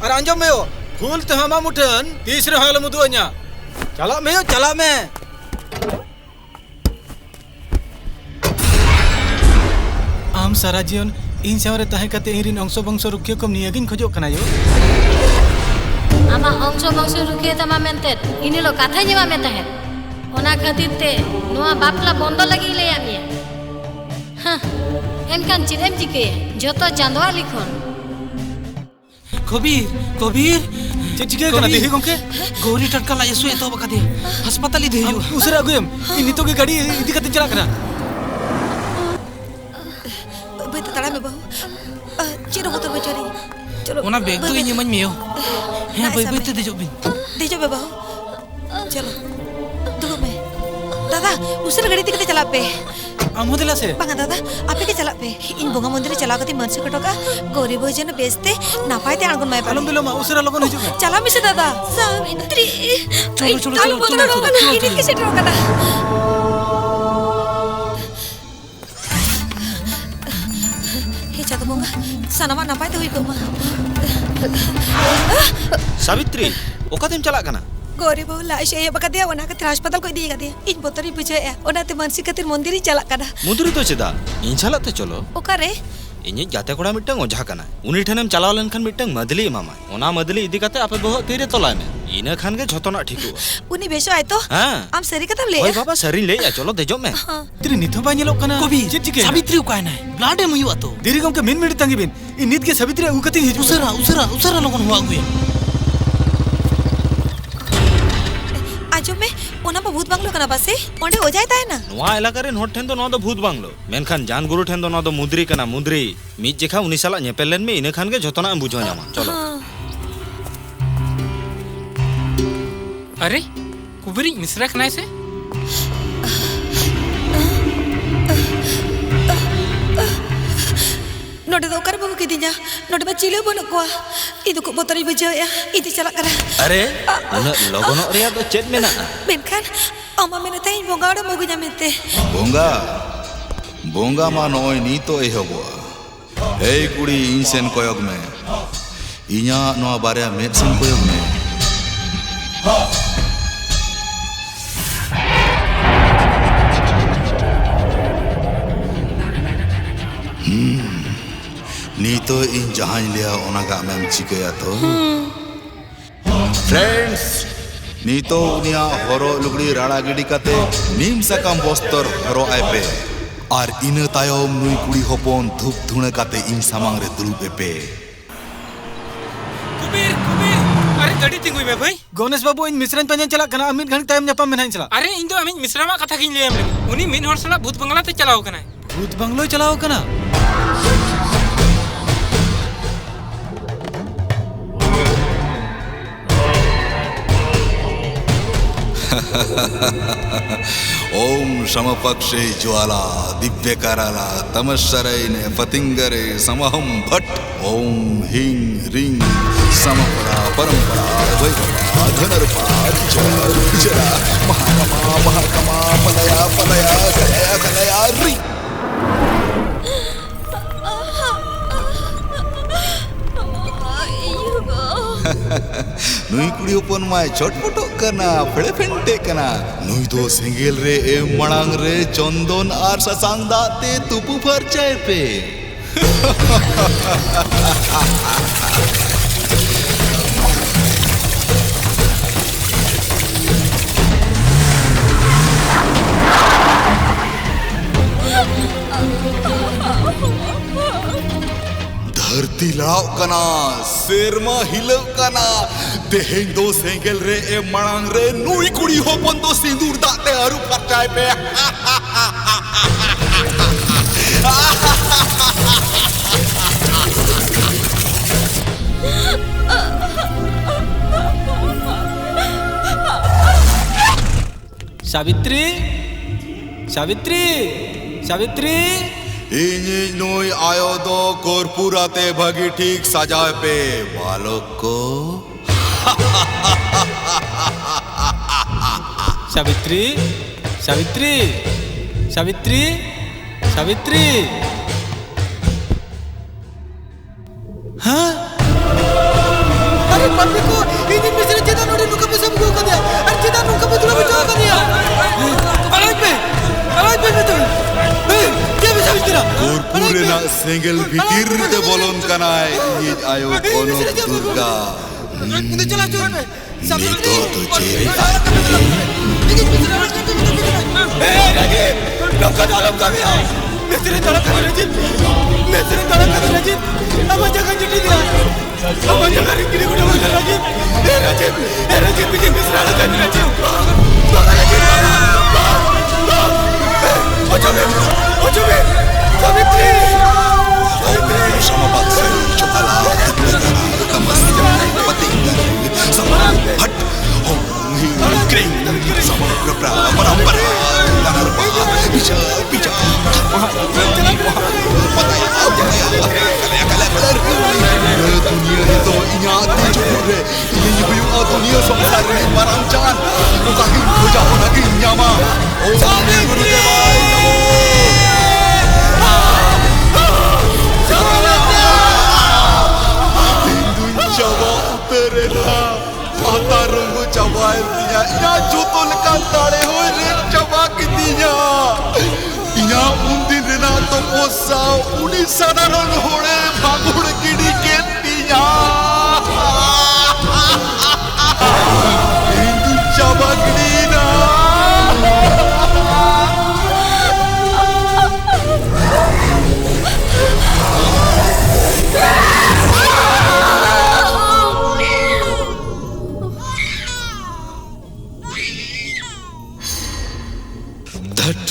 अरे आंजम मेयो भूल ते हमा मुठन तीसरे हाल मुदुअन्या चला मेयो चला मैं आम सारा जीवन इन सावरे ताहे कते इरिन अंश वंश रुखियो कम नियागिन खोजो कना यो आमा अंश वंश रुखियो तमा मेनते इनिलो कथा जेमा मेता है ओना खातिर ते नुआ बापला बंदो लगी लेया मिया हां एनकान चिदेम जिके जतो चांदवा लिखोन कबीर कबीर चिके कना देही गंके गौरी टटका लायसु एतो बका दे अस्पताल दे हियो उसरा गुयम इन नितो के गाड़ी इदी कते चला कना बेटा तड़ा में बहु चिरो होतो बेचारी चलो ओना बेग तो इन मन मियो हे बई बई ते देजो बिन देजो बे बहु चलो दुगो में दादा उसरा गाड़ी दिखते चला पे आमोदला से बांगा दादा आपे के चला पे इन बोंगा मंदिर चला कती मनसे कटोका गौरी भोजन बेचते नापायते आणगुन माय आलम बिलो मा उसरा लगन हिजु चला मिसे दादा सावित्री चलो चलो चलो चलो इने के सेट रोकना हे चातो बोंगा सनामा नापायते हुई कोमा सावित्री ओकातेम चला कना गौरी बहु लाश ये बका दिया वना के अस्पताल को दिएगा दिया इन बोतरी बुझे ओनाते मनसी खातिर मंदिर चला कना मुदुरी तो चेदा इन चलाते चलो ओकारे इने जाते कोड़ा मिटंग ओझा कना उनी ठनेम चलाव लेनखान मिटंग मदली मामा ओना मदली इदी काते आपे बहु तीरे तोलाय में इना खान के झोतोना ठीकु उनी बेसो आय तो हां आम सरी कतम ले ओय बाबा सरी ले या चलो देजो में तिरी निथो बा नेलो कना कबी चिके सावित्री उकाय नाय ब्लाडे मुयु आतो देरी गंके मिन मिनिट तंगी बिन इन नित के सावित्री उकती हिजु उसरा उसरा उसरा लगन हुआ गुए आजो में ओना बा भूत बांगलो कना बासे ओंडे हो जाय ताय ना नोआ इलाका रे नोट ठेन दो नो दो भूत बांगलो मेनखान जान गुरु ठेन दो नो दो मुद्री कना मुद्री मिज जेखा उनी साला नेपेलेन में इने खान के झोतोना बुझो जामा चलो अरे कुबरी मिश्रा खनाय से नोडे दो कर बहु के दिया नोडे बा चिले बन को इदु को बोतरी बुझे या इति चला करा अरे उन लोगोनो रिया तो चेत मेना बेनखान अमा मेने तई बोंगाड़ो मोगु जामेते बोंगा बोंगा मा नय नितो एहबोआ ए कुड़ी इन सेन कोयग में इन्या नो बारे मेड सेन कोयग में नीतो इन जहां लिया ओना का मैम चिकया तो फ्रेंड्स नीतो उनिया हरो लुगड़ी राड़ा गिडी काते नीम साकाम बस्तर हरो आय पे और इन तायम नुई कुड़ी हपन धूप धुणे काते इन सामांग रे दुलुब पे कुबीर अरे गड़ी तिंगुई में भाई गणेश बाबू इन मिश्रण पंजन चला कना अमित घंटे टाइम न्यापाम में नहीं चला अरे इन दो अमित मिश्रा मा कथा किन ले हम उनी मिन हर सला भूत बंगला ते चलाओ कना भूत बंगलो चलाओ कना ओम समपक्षे ज्वाला दिव्य कराला तमस्सरैने पतिंगरे समहम भट्ट ओम हिंग रिंग समपरा परंपरा वैभवा धनर्पा जरा महाकमा महाकमा पलया पलया कलया कलया रि नुई कुड़ी ओपन माय चटपटो कना फड़े फेंटे कना नुई दो सेंगेल रे ए मणांग रे चंदन आर ससांग दाते तुपु फरचाय पे धरती लाव कना शेरमा हिलव कना तेहें दो सेंगेल रे ए मणांग रे नुई कुड़ी होपन दो सिंदूर दाते अरु फरचाय पे सावित्री सावित्री सावित्री इन्हीं नोई आयो दो कोरपुराते भगी ठीक सजाए पे बालक को सावित्री सावित्री सावित्री सावित्री हाँ अरे पप्पी को इन्हीं में से चेता नोटे नुका पे सब को कर दिया अरे चेता नुका पे तुला बचाव कर दिया अलग पे तो कोरपुरे ना सेंगेल भीतर ते बोलन कनाय ये आयो कोनो दुर्गा इधर चला चोर पे नीतो तुझे ए राजीव नौका डालम का भी आओ मेरे तड़क कर राजीव मेरे तड़क कर राजीव अब जगह चिट्ठी दिला अब जगह रिंगी को डबल कर राजीव ए राजीव पीछे मिश्रा लगा राजीव ओचोबे सावित्री समपक्षे ज्वाला तमस्या पतिंगरे समहम भट्ट ओम हिंग क्रीं समग्र परंपरा धनर्पा विजय दुनिया तो इnya dijure ini biu dunia संसार में मरांचान बुकाही पूजा होना की न्यामा ओम गुरुदेवाय Jawa uterena mata runggu Jawa intinya ina joto lekan tare hoi re Jawa kitinya ina undin rena to posa uni sadaron hore bhagur kidi ketinya Hindu Jawa kidina धट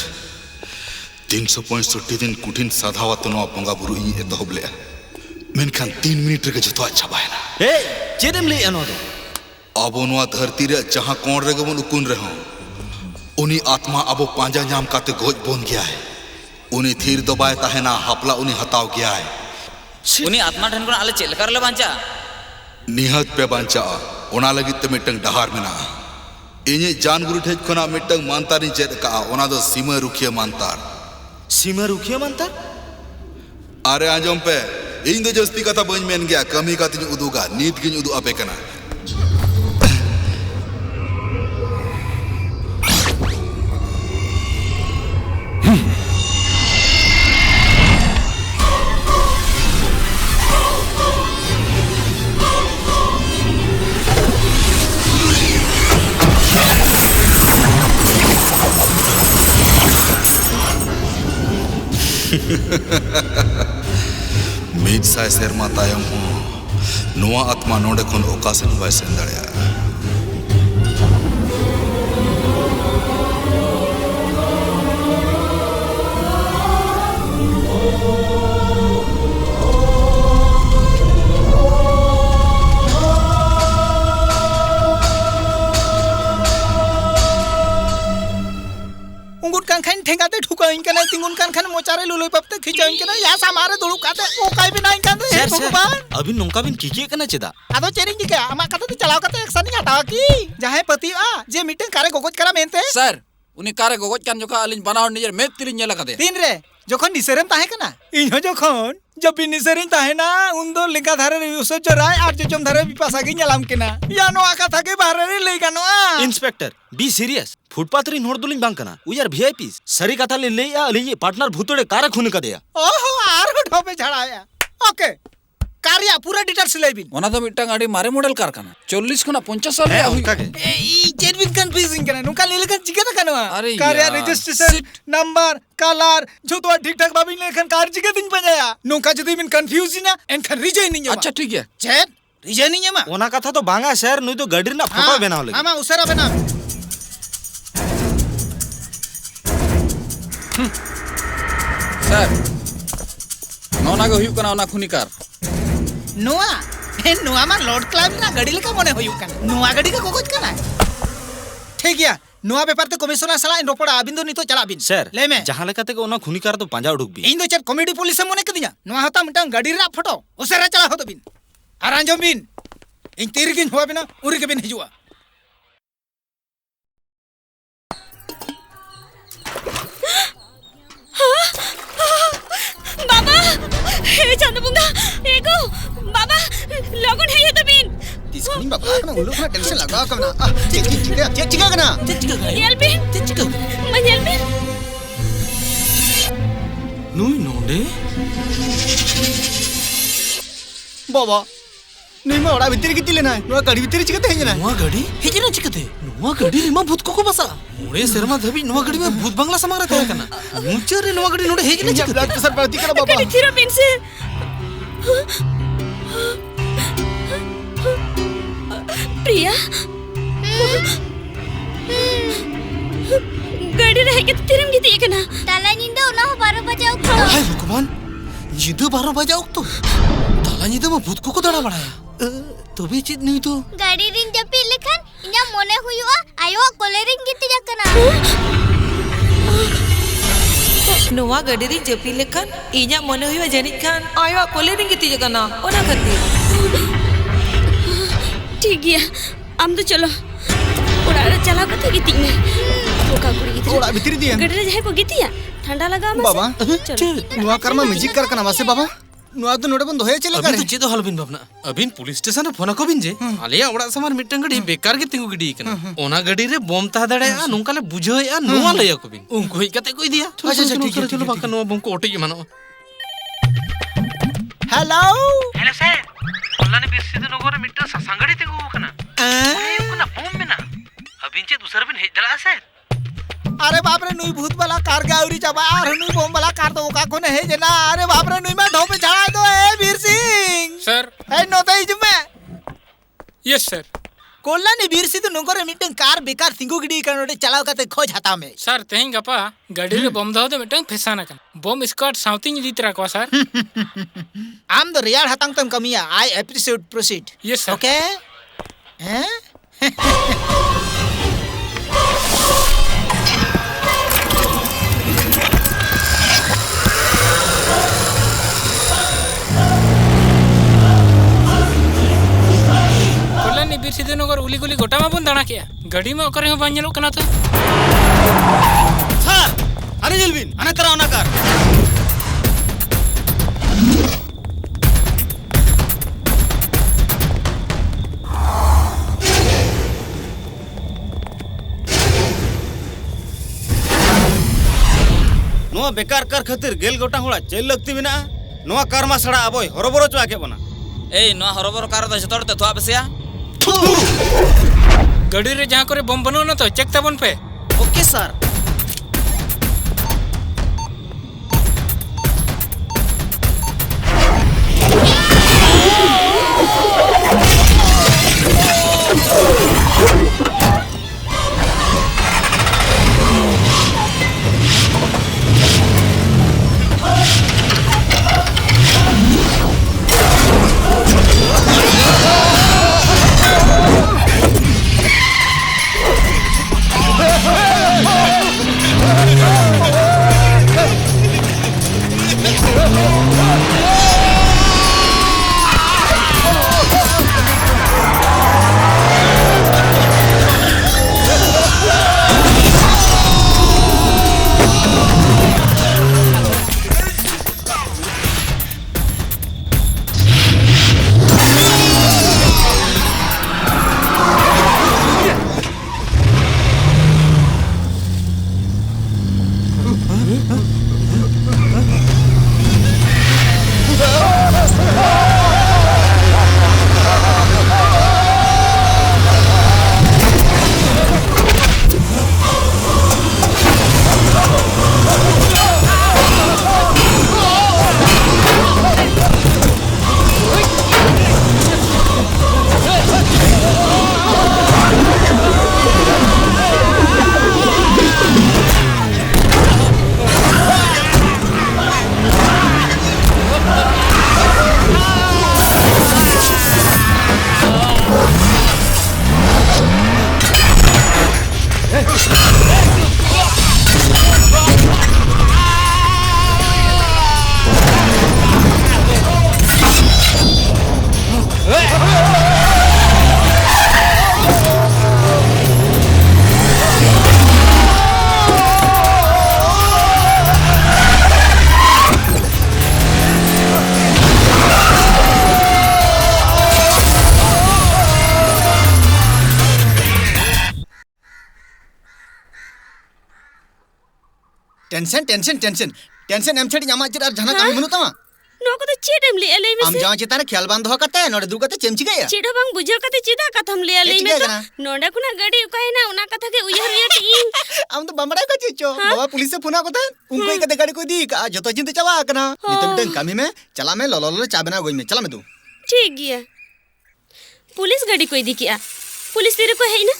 365 दिन कुठिन साधावा तो नवा बंगा बुरु इन एतहब ले मेनखान 3 minute रे जतो अच्छा बायना ए चेदम ले अनो दो अब नवा धरती रे जहां कोण रे गबन उकुन रहो उनी आत्मा अब पांजा नाम काते गोज बोन गया है उनी थीर दबाए ताहेना हपला उनी हताव गया है उनी आत्मा ठन कोन आले चेल कर ले बांचा निहत पे बांचा ओना लगित ते मिटंग डहार मेना इने जान गुरु ठेज कोना मिटंग मानतारी चेद का ओना दो सीमा रुखिया मानतार अरे आजम पे इन दो जस्ती कथा बन मेन गया कमी का तिन उदुगा नीत गिन उदु अपे कना ᱢᱤᱫ ᱥᱟᱭ ᱥᱮᱨᱢᱟ ᱛᱟᱭᱚᱢ ᱦᱚᱸ ᱱᱚᱣᱟ ᱟᱛᱢᱟ ᱱᱚᱰᱮ ᱠᱷᱚᱱ ᱚᱠᱟ ᱥᱮᱱ ᱵᱟᱭ ᱥᱮᱱ ᱫᱟᱲᱮᱭᱟᱜᱼᱟ। उंगुट कान खाइन ठेंगाते ठुका इन कना तिंगुन कान खान मोचारे लुलुई पपते खिचा इन कना या सामारे दुड़ुब काते ओ काई बिना इन कान हे भगवान अभी नोंका बिन किके कना चेदा आदो चेरिंग की का आमा कते चलाव कते एक्शन नहीं हटावा की जहां पति आ जे मीटिंग कारे गोगोज करा मेनते सर उनी कारे गोगोज कान जोका अलिन बनाव निजर मेप तिलिन नेला कदे तीन रे जोखन निसेरम ताहे कना इन हो जोखन जब भी निसेरिन ताहे ना उन दो लिंगा धारे रे उसो चराय आर जो धारे विपासा गी नलाम केना या नो आका थाके बाहरे रे लेगा नो इंस्पेक्टर बी सीरियस फुटपाथ री नोड़ दुलिन बांग कना उयार वीआईपी सरी कथा ले ले या अली पार्टनर भूतोड़े कार खुन कदेया ओहो आर ढोबे झड़ाया ओके कार्या पूरा डिटेल्स लेबिन ओना दो मिटंग आडी मारे मॉडल कार कना 40 खुना 50 साल या हुई ई जेडविन कंफ्यूजिंग कना नुका ले लेखन जिगे कनवा कार्या रजिस्ट्रेशन नंबर कलर जोतो ठीक ठाक बाबिन लेखन कार जिगे दिन पजाया नुका जदी बिन कंफ्यूज ना एनखन रिजाइन नहीं अच्छा ठीक है जेड रिजाइन नहीं मा ओना कथा तो बांगा शहर नुई तो गडरी ना फोटो बनाव ले हां उसरा बना सर नोना गो हुई कना ओना खुनी कार नोआ हे नोआ मा लॉर्ड क्लब ना गाड़ी लेका मने होयु कना नोआ गाड़ी का कोकोज कना ठीक गया नोआ पेपर ते कमिश्नर सला इन रोपड़ा अबिन दो नितो चला बिन सर ले में जहां लेकाते को ओना खुनी कार तो पांजा उडुक बी इन दो चेक कॉमेडी पुलिस मने कदिया नोआ हता मिटन गाड़ी रा फोटो उसरा चला होतो बिन आरांजो बिन इन तीर गिन हुआ बिना उरी के बिन हिजुआ बाबा हे चंदबुंगा एगो बाबा लगन है ये तो बिन दिसनी बाबा कना उलो कना टेंशन लगा कना चिका कना यल बिन मन यल बिन नुई नोंडे बाबा निमा ओड़ा भीतर की तिले ना नोआ गाड़ी भीतर चिकते हेजना नोआ गाड़ी हेजना चिकते नोआ गाड़ी रिमा भूत को बसा मोड़े शर्मा धबी नोआ गाड़ी में भूत बंगला समार रखा है कना ऊंचे रे नोआ गाड़ी नोडे हेजना चिकते ब्लड प्रेशर बढ़ती करा बाबा गाड़ी थिरो बिन से प्रिया गाड़ी रहे के तिरम गिती कना ताला निंदा ओना 12 बजे उठो हाय भगवान जिदो 12 बजे उठो ताला निंदा में भूत को दाड़ा बड़ाया तो भी चित नहीं तो गाड़ी रिन जपी लेखन इना मने हुयुआ आयो कोलेरिंग गिती जकना नोवा गाड़ी रिन जपी लेखन इना मने हुयुआ जनित खान आयो कोलेरिंग गिती जकना ओना खातिर ठीक गया हम तो चलो ओड़ा रे चला को गिती में ओका कुड़ी गिती ओड़ा भीतर दिया गाड़ी रे जाए को गितिया ठंडा लगा मसे बाबा चलो नोआ कर्मा म्यूजिक कर कना वासे बाबा नोआ तो नोडे बंद होया चले अभी तो चेदो हलबिन बाबना अबिन पुलिस स्टेशन फोन को बिन जे आलिया ओड़ा समार मिटन गडी बेकार के तिंगु गडी कना ओना गडी रे बम ता दड़े आ नुंका ले बुझोया नोआ लया को बिन उनको ही कते कोई दिया अच्छा ठीक है चलो बाका नोआ बम को ओटी मानो हेलो हेलो सर ओलाने बिसिद नगर मिटर संगडी तिंगु कना उनको ना बम में ना अबिन चे दूसरा बिन हेज दड़ा सर अरे बाप रे नुई भूत वाला कार गाउरी चाबा अरे नुई बम वाला कार तो ओका कोने है जना अरे बाप रे नुई में ढोपे चढ़ा दो ए वीर सिंह सर ए नोते इजमे यस सर कोल्ला ने वीर सिंह तो नोकर मीटिंग कार बेकार तिंगु गिडी करनोटे चलाव कते खोज हता में सर तेहिं गपा गाड़ी रे बम दो मिटंग फेसाना कन बम स्क्वाड साउथिंग लीतरा को सर आम दो रियाल हतांग तम कमिया I appreciate proceed yes sir okay हैं बीर सिद्धू नगर उली गुली गोटा मा बन दाना किया गाड़ी में ओकरे हो बांझलो कना तो सर अरे जलबिन अने तराव ना कार नोआ बेकार कार खातिर गेल गोटा होड़ा चेल लगती बिना नोआ कार मा सड़ा अबोय हरोबरो चवा के बना ए नो हरोबरो कार दो जतोड़ ते थवा बसिया गाड़ी रे जहां करे बम बनो ना तो चेक तबन पे okay sir tension tension tension tension एम छेड़ी आमा चेद आर जहाना कामी बनु तमा नो को तो चेड एम ले ले आम जहां चितारे ख्याल बांध हो कते नोडे दु कते चेम चिगया चेड बांग बुझो कते चिदा कथम ले ले में तो नोडे कुना गाड़ी उकाय ना उना कथा के उयहर इन आम तो बमड़ा को चिचो बाबा पुलिस से फोन आकोते उनको ही कते गाड़ी को दी का जतो चिंते चावा कना निते मिटन कामी में चला में लोलो चा बना गोई में चला में तू ठीक गया पुलिस गाड़ी को दी किया पुलिस तेरे को है ना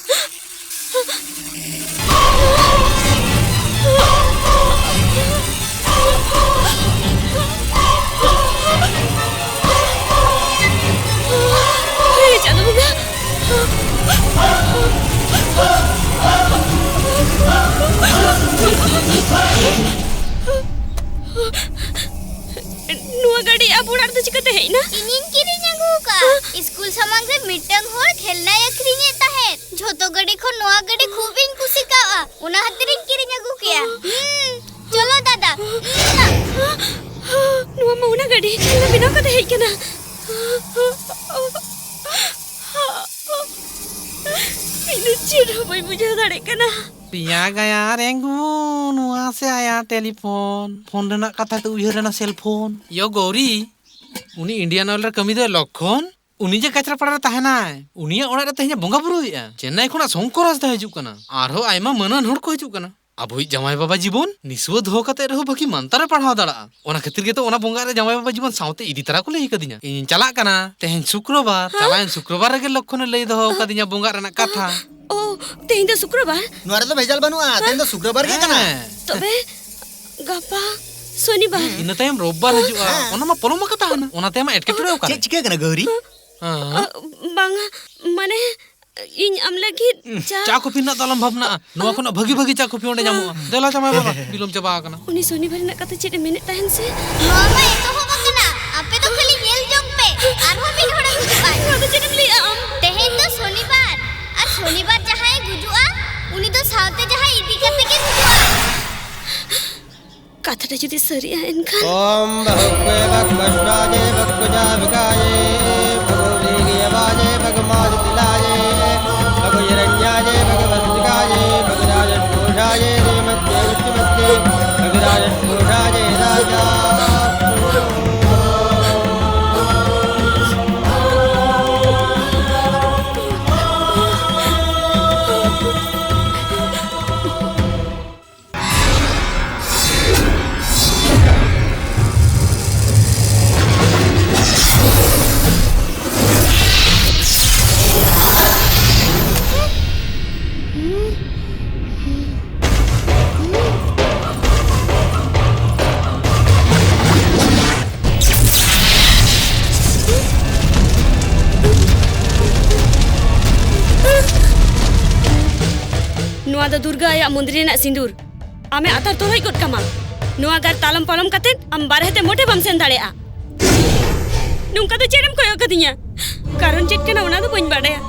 नुआ गाड़ी अब उड़ार तो चिकते है ना इनिन किरिंग अगु का स्कूल सामान से मिटंग होर खेलना अखरिंगे ताहे झोतो गाड़ी खो नुआ गाड़ी खूब इन खुशी का उना हतरिन किरिंग अगु किया चलो दादा नुआ मौना गाड़ी खेलना बिना कते है केना इनु चिरो भाई मुझे दाड़े कना पिया गया रेंगू नुआ से आया टेलीफोन फोन रेना कथा तो उयहर रेना सेलफोन यो गौरी उनी इंडियन ऑयल कमी दे लखन उनी जे कचरा पड़ा ताहेना उनी ओड़ा रे तहिया बोंगा बुरुया चेन्नई खुना शंकर रास्ता हिजु कना आरो आयमा मनन हड़ को हिजु कना अबुई जमाई बाबा जीवन निसुआ धो कते रहो बाकी मंतरे पढ़ाव दाड़ा ओना खातिर के तो ओना बोंगा रे जमाई बाबा जीवन साउते इदी तरा को लई कदिnya इन चला कना तेहन शुक्रवार चलायन शुक्रवार रे लखन लई दहो कदिnya बोंगा रेना कथा ओ तेहिं दो शुक्रवार नुआरे तो भेजल बनुआ तेहिं दो शुक्रवार के कना तबे गपा शनिवार इन तायम रोबबार हजुआ ओना मा पोलो मा कथा हना ओना तायम एटकेटुरे ओका चिके कना गौरी बांगा माने इन अम लगी चा कॉफी ना तलम भावना नुआ कोना भगी भगी चा कॉफी ओंडे जामो देला जमाई बाबा बिलोम चबा कना उनी शनिवार ना कथा चेड मिनिट ताहन से मामा एतो हो बकना आपे तो खाली नेल जोंग पे आर हो भी होड़ा गुजुआ तो चेड ले आम तेहेन तो शनिवार और शनिवार जहां गुजुआ उनी तो सावते जहां इदी कते के गुजुआ कथाटा जदि सरिया एनखान ओम बहुवे भगवश्वाजे भगवजा विकाये भगवदेगियवाजे भगमाज तिलाये भगवयरण्याजे भगवस्तिकाये भगराजस्फोषाये श्रीमत्ये विष्णुमत्ये भगराजस्फोषाये राजा नुआ द दुर्गा या मंदिर ना सिंदूर आमे आतार तोरई गोट कमा नुआ गार तालम पालम कते आम बारहते मोटे बम सेन दाड़ेआ नुंका तो चेरम कोयो कदिया कारण चेट कना उना दो बइन बाड़या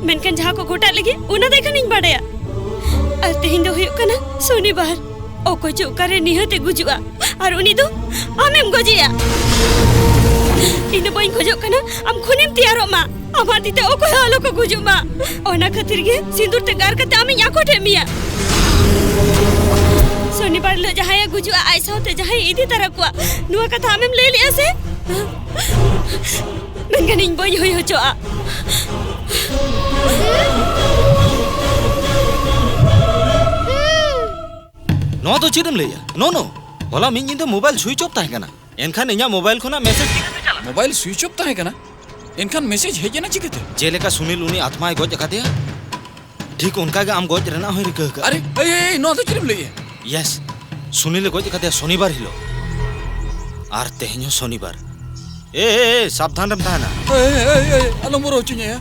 मेनकन जहा को गोटा लगी उना देखन इन बाड़या और तेहिन दो हुयो कना शनिवार ओ को जो करे निहते गुजुआ और उनी दो आमेम गोजिया इन बइन खोजो कना आम खुनेम तियारो मा आमा दीते ओ को हालो को गुजु मा ओना खातिर गे सिंदूर ते गार कते आमे या को ठेमिया शनिवार लो जहाया गुजुआ आई साउते जहाय इदी तरह को नुआ कथा आमेम ले लिया से मेनगन इन बइन होय होचोआ नो तो चिदम लेया नो नो भला मिन जिन तो मोबाइल स्विच ऑफ ताहे कना एनखान इया मोबाइल खोना मैसेज मोबाइल स्विच ऑफ ताहे कना एनखान मैसेज हेजना चिकते जेलेका सुनील उनी आत्मा गोज कते ठीक उनका के आम गोज रेना होय रिक अरे ए नो तो चिदम लेया यस सुनील गोज कते शनिवार हिलो आर तेहनो शनिवार ए सावधान रम ताना ए आलो मोरो चुनिया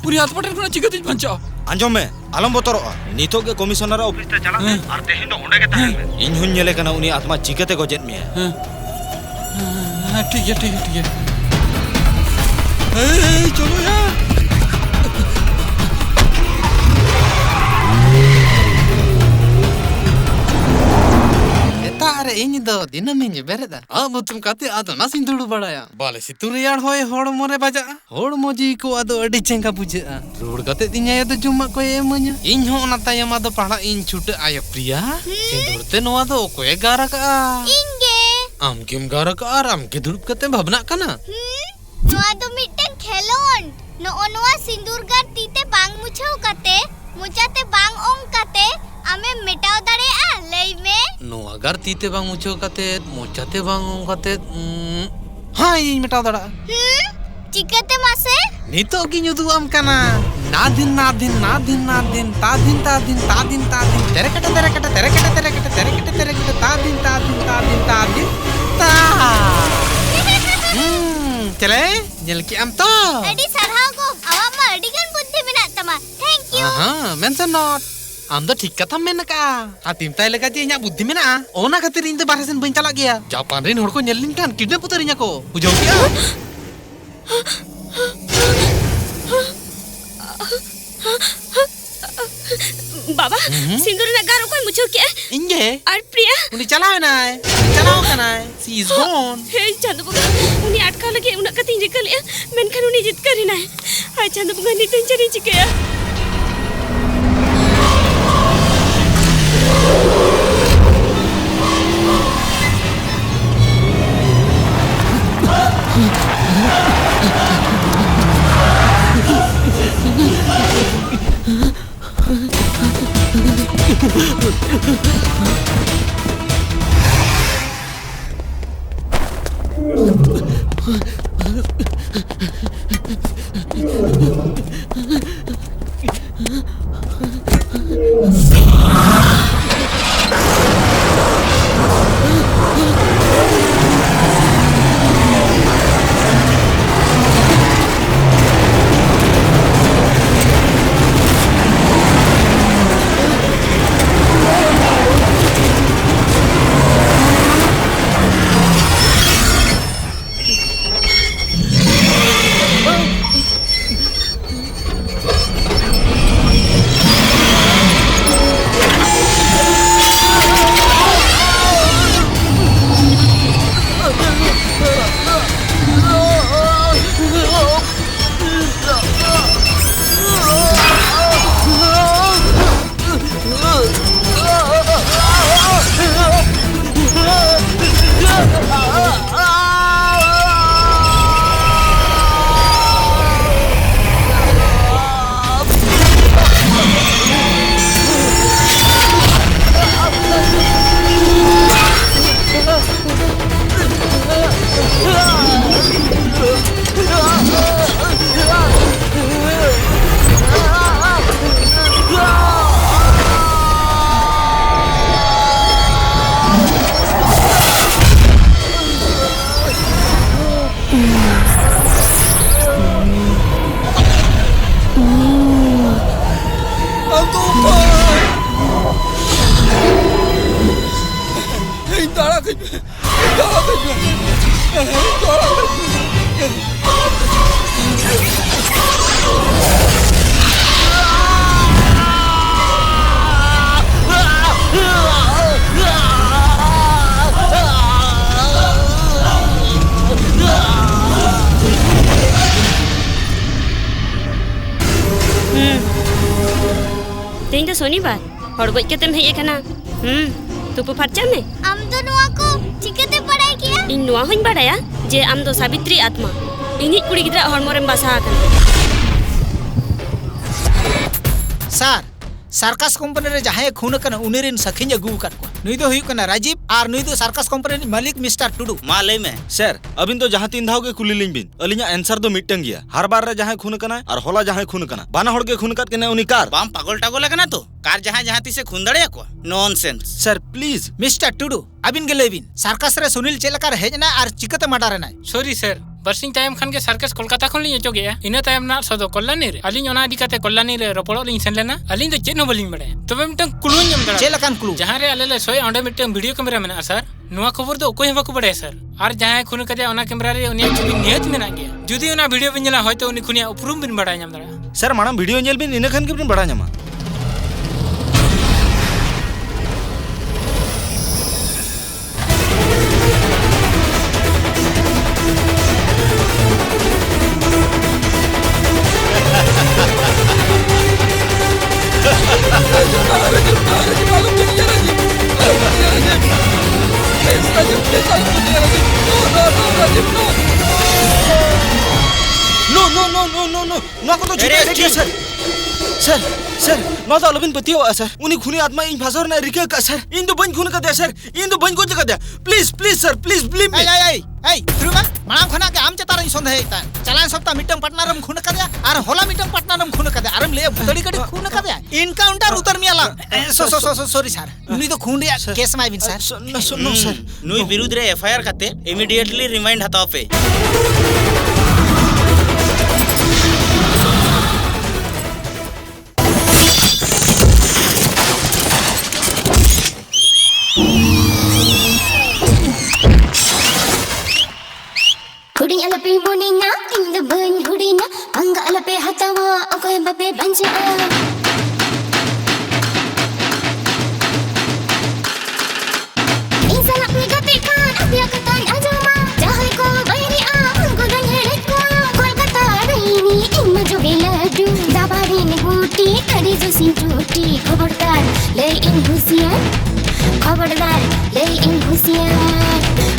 पूरी हाथ पटेल कोना चिकते पंचा आंजो में आलम बोतरो नितो के कमिश्नर ऑफिस ते चला आर तेहनो ओंडे के ताहे इन हुन नेले कना उनी आत्मा चिकते गोजेत मिया ठीक है चलो यार ᱥᱮᱛᱟᱜ ᱨᱮ ᱤᱧ ᱫᱚ ᱫᱤᱱᱟᱹᱢᱤᱧ ᱵᱮᱨᱮᱫᱟ ᱟᱵ ᱦᱩᱛᱩᱢ ᱠᱟᱛᱮ ᱟᱫᱚ ᱱᱟᱥᱤᱧ ᱫᱩᱲᱩᱵ ᱵᱟᱲᱟᱭᱟ ᱵᱟᱞᱮ ᱥᱤᱛᱩᱝ ᱨᱮᱭᱟᱲ ᱦᱚᱭ ᱦᱚᱲᱢᱚ ᱨᱮ ᱵᱟᱡᱟᱜᱼᱟ ᱦᱚᱲᱢᱚ ᱡᱤᱣᱤ ᱠᱚ ᱟᱫᱚ ᱟᱹᱰᱤ ᱪᱮᱸᱜᱷᱟ ᱵᱩᱡᱷᱟᱹᱜᱼᱟ ᱨᱩᱣᱟᱹᱲ ᱠᱟᱛᱮ ᱤᱧ ᱟᱭᱳ ᱫᱚ ᱡᱚᱢᱟᱜ ᱠᱚᱭ ᱮᱢᱟᱹᱧᱟ ᱤᱧ ᱦᱚᱸ ᱚᱱᱟ ᱛᱟᱭᱚᱢ ᱟᱫᱚ ᱯᱟᱲᱦᱟᱜ ᱤᱧ ᱪᱷᱩᱴᱟᱹᱜᱼᱟ ᱟᱭᱳ ᱯᱨᱤᱭᱟ ᱥᱤᱸᱫᱩᱨ ᱛᱮ ᱱᱚᱣᱟ ᱫᱚ ᱚᱠᱚᱭᱮ ᱜᱟᱨ ᱟᱠᱟᱜᱼᱟ ᱤᱧ ᱜᱮ ᱟᱢᱜᱮᱢ ᱜᱟᱨ ᱟᱠᱟᱜᱼᱟ ᱟᱨ ᱟᱢᱜᱮ ᱫᱩᱲᱩᱵ ᱠᱟᱛᱮ ᱵᱷᱟᱵᱱᱟᱜ ᱠᱟᱱᱟ ᱱᱚᱣᱟ ᱫᱚ ᱢᱤᱫᱴᱟᱝ ᱠᱷᱮᱞᱳᱰ ᱱᱚᱣᱟ ᱥᱤᱸᱫᱩᱨ ᱜᱟᱨ ᱛᱤᱛᱮ ᱵᱟᱝ ᱢᱩᱪᱷᱟᱹᱣ ᱠᱟᱛᱮ ᱢᱚᱪᱟᱛᱮ ᱵᱟᱝ ᱚᱝ ᱠᱟᱛᱮ ᱟᱢᱮᱢ ᱢᱮᱴᱟᱣ ᱫᱟᱲᱮᱭᱟᱜᱼᱟ ᱞᱟᱹᱭ ᱢᱮ ᱱᱚᱣᱟ ᱜᱟᱨ ᱛᱤᱛᱮ ᱵᱟᱝ ᱢᱩᱪᱷᱟᱹᱣ ᱠᱟᱛᱮ ᱢᱚᱪᱟᱛᱮ ᱵᱟᱝ ᱚᱝ ᱠᱟᱛᱮ ᱦᱟᱸ ᱤᱧ ᱢᱮᱴᱟᱣ ᱫᱟᱲᱮᱭᱟᱜᱼᱟ ᱪᱤᱠᱟᱹᱛᱮ ᱢᱟᱥᱮ ᱱᱤᱛᱚᱜ ᱜᱤᱧ ᱩᱫᱩᱜ ᱟᱢ ᱠᱟᱱᱟ নাদিন নাদিন নাদিন নাদিন তাদিন তাদিন তাদিন তাদিন তেরেকেটে তেরেকেটে তেরেকেটে তেরেকেটে তেরেকেটে তেরেকেটে তাদিন তাদিন তাদিন তাদিন তা चले nyel ki am to adi sarhaw ko awa ma adi gan buddhi mena tama thank you mention not am do thik katha men ka atim tai lega je inya buddhi mena ona khatir inde barhe sen bain chalak gaya japan rin hor ko nyel lin kan kidnap utarinya ko bujau ki बाबा सिंदूर ना गारो कोई मुझे क्या इंगे और प्रिया उन्हें चलाओ ना है चलाओ करना है she is gone हे चंदू बुगा उन्हें अटका लगे उन्हें कहीं जिकल या मैंने उन्हें जित कर ही ना है हाय चंदू बुगा नहीं टेंशन चिकया शनिवार हड़ गज के हेज कना तुपु फरचा में आम दो नुआ को चिकते पढ़ाई किया इन नुआ होኝ बाड़ाया जे आम दो सावित्री आत्मा इनी कुड़ी गिद्रा हड़मो रेम बासा आकन सर सार्कास कंपनी रे जहां खून कना उनेरिन सखिन अगु काट को नुई दो हुई कना राजीव आर नुई दो सार्कास कंपनी मालिक मिस्टर टुडू मा लई में सर अबिन तो जहां तीन धाव के कुली लिंग बिन अलिया आंसर दो मिटन गया हर बार रे जहां खून कना और होला जहां खून कना बाना हड़ के खून काट के उनी कार बाम पागल टागल कना तो कार जहां जहां तिसे खून दड़े को nonsense sir please mister Tudu अबिन के लेबिन सार्कास रे सुनील चेलकार हेजना आर चिकते मर्डर ना सॉरी सर बरसिंग टाइम खान के सर्कस कोलकाता खन लियो गया इन टाइम ना सदो कल्याणी रे अलिन ओना आदि काते कल्याणी रे रोपड़ो लिन सेन लेना अलिन तो चेन बलिन बड़े तबे मिटन क्लू जम दड़ा चेलकान क्लू जहां रे अले ले सोय ओंडे मिटन वीडियो कैमरा मेना सर नुआ खबर दो कोई बाको बड़े सर आर जहां खून कदे ओना कैमरा रे उनी जुदी नियत मेना गया जुदी ओना वीडियो बिन जला होयतो उनी खुनिया उपरुम बिन बड़ा जम दड़ा सर मानम वीडियो नेल बिन इन खान के बिन बड़ा जमा no no no no no no no को तो झूठा देखिए सर सर सर नो तो अलबिन पतियो सर उन्हीं खूनी आत्मा इन फासर ना रिका का सर इन तो बंद खून कर दिया सर इन तो बंद को जगह दिया please please sir please believe me ए ध्रुवा मांग खना के आम चतार संदेह इता चलान सप्ताह मिटंग पार्टनरम खून कर दिया और होला मिटंग पार्टनरम खून कर दिया आरम ले भुतड़ी कड़ी खून कर दिया इनकाउंटर उतर मियाला सॉरी सर उनी तो खून रिया केस माय बिन सर सुनो सर नुई विरुद्ध रे एफआईआर करते इमीडिएटली रिमाइंड हताओ पे Huding alape monina in the burn hudina anga alape hatawa okoy babe banja Insana me gate kan abya katan ajama jahay ko bayri a unko dan hele ko kolkata raini imma jo beladu dabari ne guti kari jo sintuti khabardar le in husiyar khabardar le in husiyar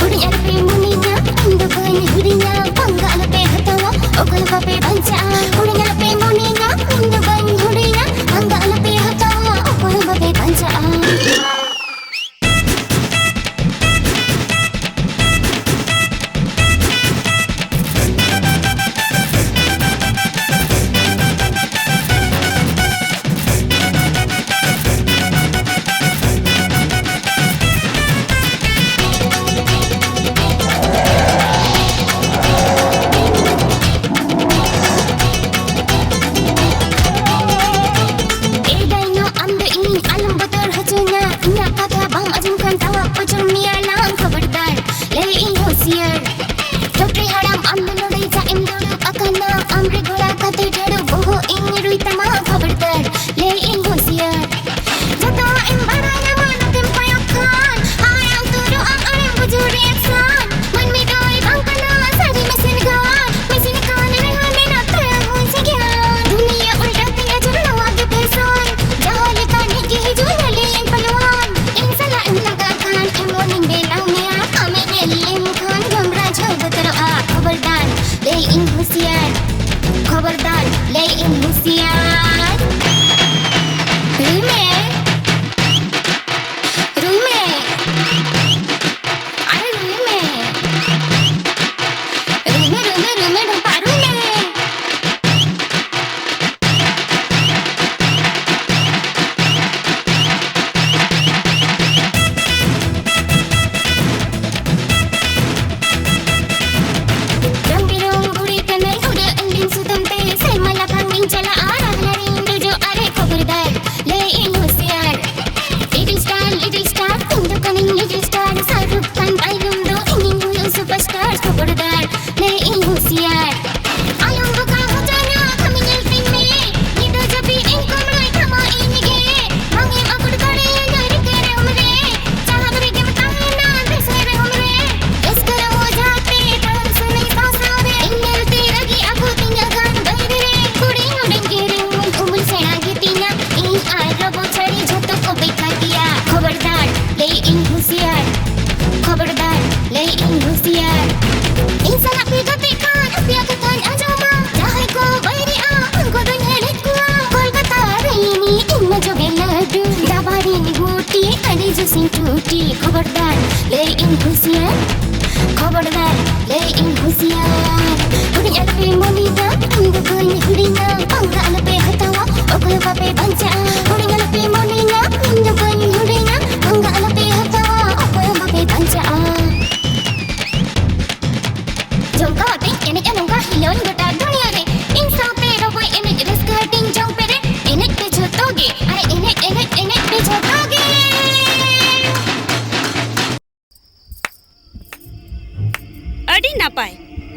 Huding alape monina in the burn hudina anga alape hatawa okoy babe banja Huding alape monina in the burn hudina anga alape hatawa okoy babe banja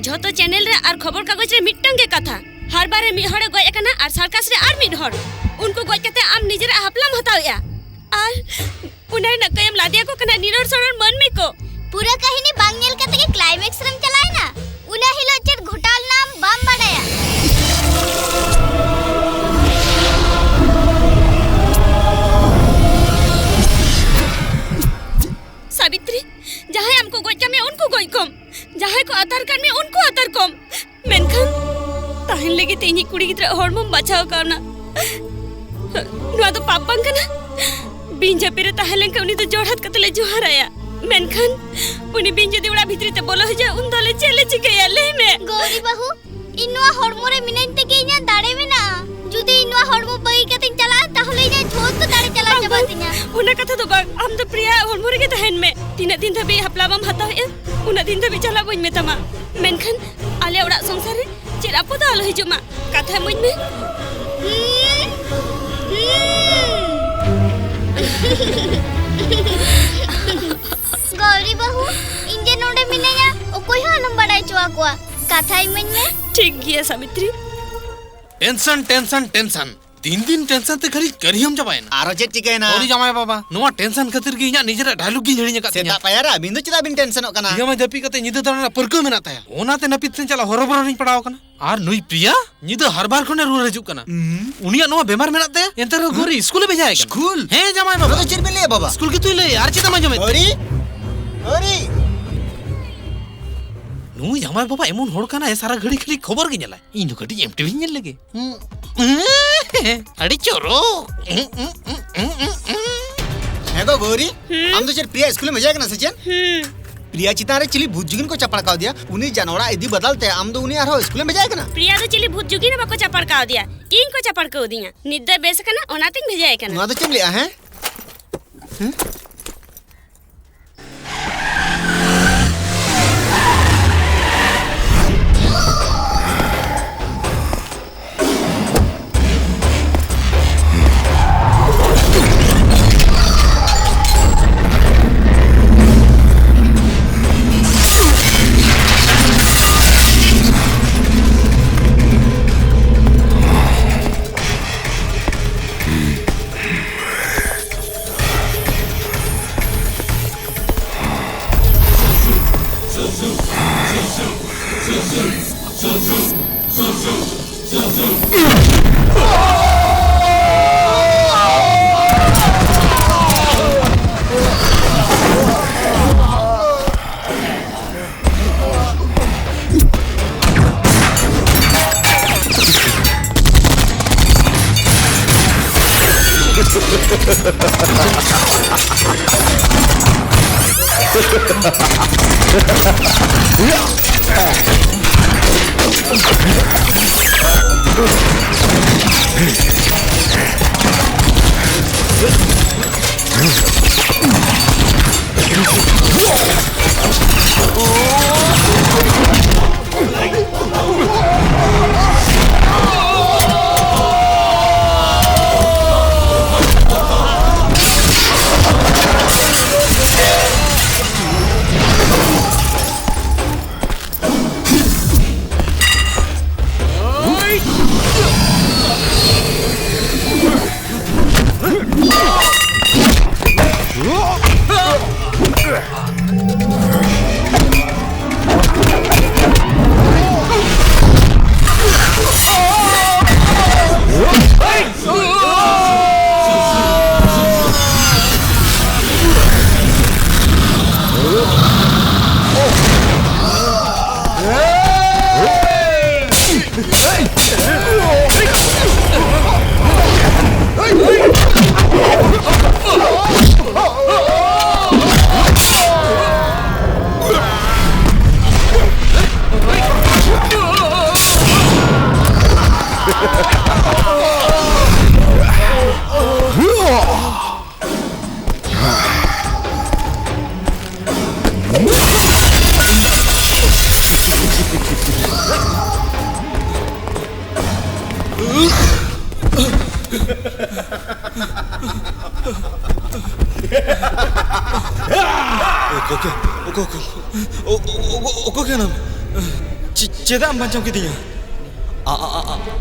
झोतो channel रे और खबर कागज रे मिटंगे कथा हर बारे मि हड़े गय एकना और सरकस रे और मिड हड़ उनको गय कते आम निजरे हपलाम हतावया और उन्हें न कयम लादिया को कना निरोर सरोर मन में को पूरा कहानी बांग नेल कते के क्लाइमेक्स रम चलाए ना उना हिलो चेत घोटाल नाम बम बड़ाया सावित्री जहां हमको गोचा में उनको atar kan me unku atar kom. Menkan tahan lagi tini kuri gidra hormon bachao kana. Nua to papang kana. Binja pire tahan lengka uni to jorhat katele joharaya. Menkan uni binja di ura bhitri te bolo haja undole chele chikaya le me. Gauri बहू Innova हॉर्मोरे मिनन ते के इना दाड़े में ना जुदी Innova हॉर्मो बई के तिन चला ताहले इना झोत तो दाड़े चला जबा तिना उना कथा तो बाग आम तो प्रिया हॉर्मोरे के तहन में तीन दिन धबे हपलाबम हता है उना दिन धबे चला बइन में तमा मेनखन आले उड़ा संसार रे चेरा पदा आलो हिजुमा कथा मुइन में गौरी बहू इंजे नोडे मिनेया ओ कोई हालम बड़ाई चुआ कोआ कथा इमन में ठीक गया सावित्री टेंशन टेंशन टेंशन तीन दिन टेंशन ते खरी करी हम जबाय ना आरो जे टिके ना ओरी जमाय बाबा नुआ टेंशन खातिर गी इना निजरा डायलॉग गी झड़ी का सेता पायारा बिंदु चिदा बिन टेंशन ओकना ये मैं दपी कते निद दरना परको मेना ताया ओनाते नपित से चला हरबरो नहीं पड़ाव कना आर नुई प्रिया निद हर बार कोने रू रजु कना उनिया नुआ बीमार मेना ताया एंतर गोरी स्कूल भेजाय कना स्कूल हे जमाय बाबा तो चिर में ले बाबा स्कूल की तू ले यार चिता मजमे ओरी ओरी नु जमाय बाबा एमन होड़ कना सारा घड़ी खली खबर गे नेला इन घड़ी एमटीवी नेल लगे अड़ी चोरो हेगो गौरी हम तो चिर प्रिया स्कूल में जाएगा ना सचिन प्रिया चितारे चिली भुजुगिन को चपड़का दिया उन्हीं जानवरा इदी बदलते हम तो उन्हीं आरो स्कूल में जाएगा ना प्रिया तो चिली भुजुगिन बको चपड़का दिया किन को चपड़का दिया निद्दा बेस कना ओनातिंग भेजाय कना ना तो चम लिया है चेदा बांचाव किदिया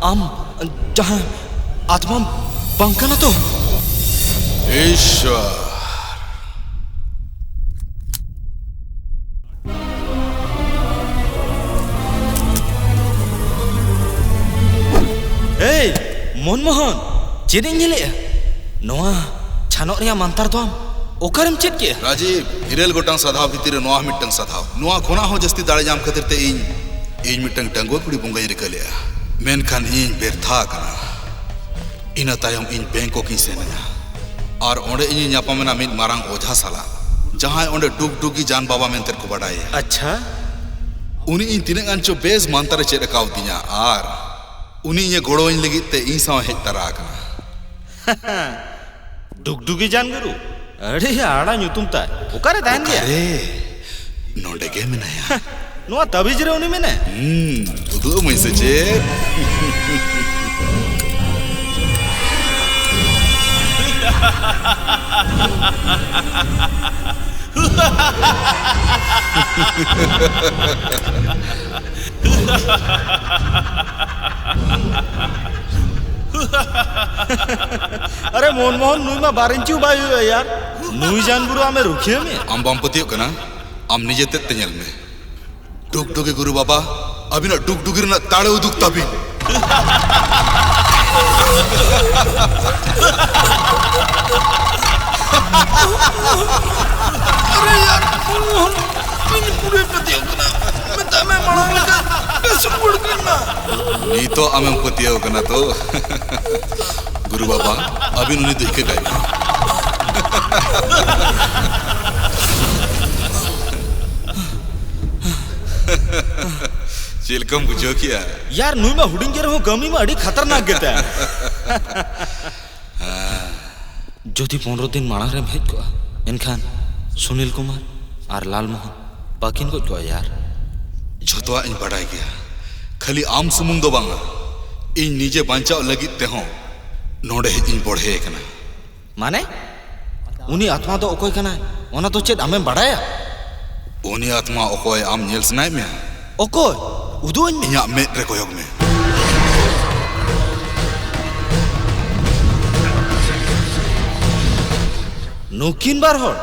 आम जहां आत्मा बंकना तो ईश्वर मनमोहन चेदिं नेले नोआ छानक रिया मंतर तो ओकरम चेक के राजीव इरेल गोटांग साधाव भितर नोआ मिटंग साधाव नोआ खोना हो जस्ती दाड़े जाम खातिर ते इन मिटंग डंगो कुड़ी बुंगाई रिकलिया मेनखान इन बेरथा कना इना तायम इन बैंको की सेना और ओंडे इन ᱧᱟᱯᱟᱢᱮᱱᱟ मिद मारांग ओझा साला जहां ओंडे डुग डुगी जान बाबा मेनते को बडाय अच्छा उनी इन तिने गांचो बेस मानतारे चेड कावतिया और उनी ये गोड़ोइन लगी ते इन साव हेज तरा कना डुगडुगी जान गुरु अरे आड़ा ᱧᱩᱛᱩᱢ ता ओकारे दान गया अरे नोंडे गे मेनाया नोआ तबीज रे उनी मेने उदु मैसे चे अरे मोहन नुई मा 12 इंची बाय हुआ यार नुई जान गुरु आमे रुखिए में आम बाम पतियो कना आम निजे ते तेल में डुग डुगे गुरु बाबा अभी ना डुग डुगिर ना ताड़े उदुक तभी अरे यार इन पूरे पतियो कना मैं तमे मणांग लगा कैसे बुड़ करना नी तो आमे पतियो कना तो गुरु बाबा अभी नुनी देखे गए चिलकम बुझो किया यार नुई मा हुडिंग के रहो गमी में अड़ी खतरनाक गेता है जोधी 15 दिन माणा रे हेज को एनखान सुनील कुमार और लाल मोहन बाकिन को यार झोतवा इन बड़ाई गया खाली आम सुमुंग दो बांगा इन निजे बांचाव लगी ते हो नोडे इन बढ़े कना माने उनी आत्मा तो ओकोय कना ओना तो चेद आमे बड़ाया उनी आत्मा ओकोय आम नेल सनाय में ओकोय उदोन में इया में रे कोयोग में नुकिन बार होर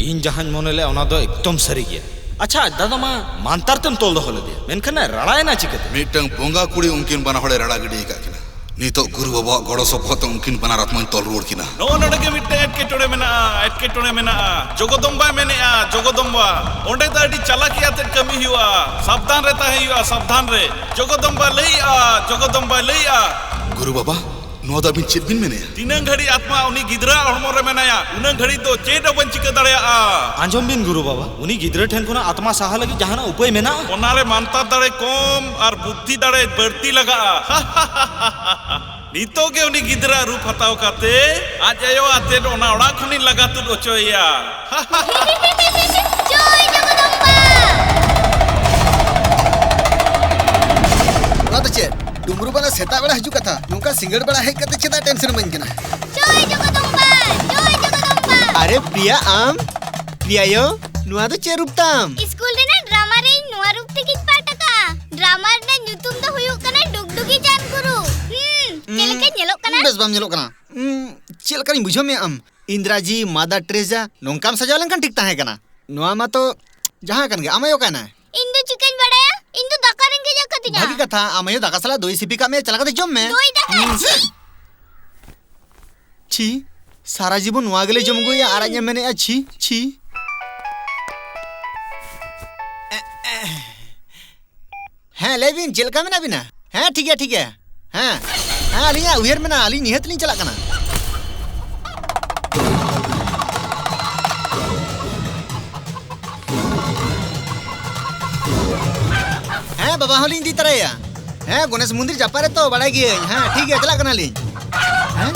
इन जहां मोनेले ओना दो एकदम सरी गया अच्छा दादा मा मानतार तम तोल दो होले दे मेनखन रड़ाय ना चिकते मिटंग बोंगा कुड़ी उनकिन बना होड़े रड़ा गडी का किना नितो गुरु बाबा गड़ो सपोत उनकिन बना रत्मन तोल रोड किना नो नडगे मिटे एटकेटोड़े मेना जगदम्बा मेनेआ जगदम्बा ओंडे दा अडी चालाकियाते कमी हुआ सावधान रहता है हुआ सावधान रे जगदम्बा लईआ गुरु बाबा नो दा बिन चित बिन मेने तीनंग घड़ी आत्मा उनी गिदरा हड़मो रे मेनाया उनंग घड़ी तो चेड बन चिका दड़या आंजम बिन गुरु बाबा उनी गिदरा ठेन खुना आत्मा साहा लगी जहाना उपाय मेना ओनारे मानता दड़े कम और बुद्धि दड़े बढ़ती लगा नीतो के उनी गिदरा रूप हताव काते आज आयो आते ओना ओड़ा खनि लगा तु ओचोया जय जगदम्बा रातचे डुमरू बना सेता बड़ा हजू कथा नुका सिंगड़ बड़ा है कते चेदा टेंशन बन गना जय जगदम्बा अरे प्रिया आम प्रिया यो नुआ तो चे रूपताम स्कूल रे ना ड्रामा रे नुआ रूप ते किस पाटका ड्रामा रे नुतुम दो हुयु कना डुगडुगी जान गुरु चेलके नेलो कना बेस बाम नेलो कना चेल करी बुझो में आम इंद्राजी मादा ट्रेजा नोंकाम सजावलन कन ठीक ताहे कना नुआ मा तो जहां कन गे आमयो कना इंदु चिकन बड़ाया इंदु दाका रेंगे जा कतिया भागी कथा आमयो दाका सला दोई सिपिका में चला कते जम में दोई दाका छी सारा जीवन नुआ गेले जम गो या आराnya मेने छी छी हां लेविन जेलका में ना बिना हां ठीक है हां अलिया उहेर में ना अली निहत लिन चला कना हां बाबा होलिन दी तरह या हां गणेश मंदिर जापारे तो बड़ा गे हां ठीक है चला कना लिन हां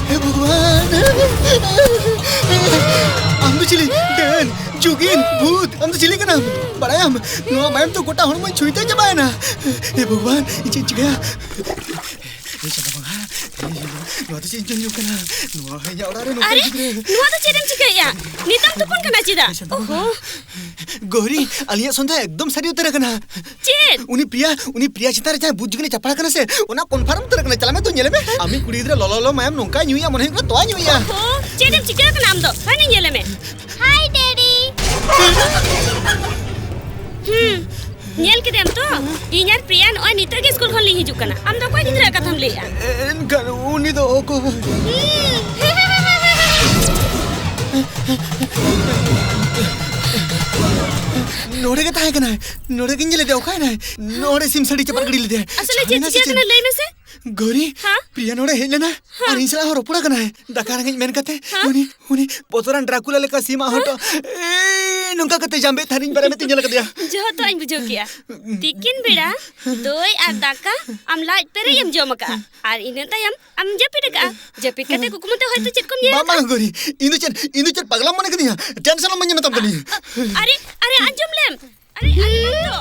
हे भगवान हम तो चली डन जुगिन भूत हम तो चली कना बड़ा हम नुआ मैम तो गोटा हण में छुईते जबाय ना हे भगवान इचे गया ए चला बंगा नुआ तो चिंजन जो कना नुआ है या ओडारे अरे नुआ तो चेदम चिकैया नितम तुपन कना चिदा ओहो गौरी अलिया संधा एकदम सरी उतर कना चेद उनी प्रिया चितारे चाहे बुझगने चपड़ा कना से ओना कन्फर्म उतर कना चला में तो नेले में आमी कुड़ी इधर ललो मैम नोंका न्यूया मन हेकरा तो न्यूया ओहो चेदम चिकरा का नाम दो हाय नेले में हाय डैडी नेल केदेम तो इन यार प्रिया नय नितर के स्कूल खन ली हिजुक कना आम दो कोई गिद्रा कथम लेया एनखान उनी दो ओको नोड़े के ताहे कना नोड़े किंजे लेते ओखाय ना नोड़े सिम सड़ी चपर गड़ी लेते असले जे चिया कना लई में से गौरी प्रिया नोड़े हेलेना और इंसला हो रोपड़ा कना है दकार गई मेन कते उनी बोतरान ड्राकुला लेका सीमा हटो ए नुका कते जाम्बे थारिन बारे में तिंजल कदिया जो तो अन बुझो किया तिकिन बेड़ा दोय आ दाका आम लाज पेरे यम जमका और इने तयम आम जपिट का जपिट कते कुकुमते होय तो चेत कम ये मामा गौरी इंदु चेत पगला मने कदिया टेंशन मन न तम कनी अरे अरे अंजुम लेम अरे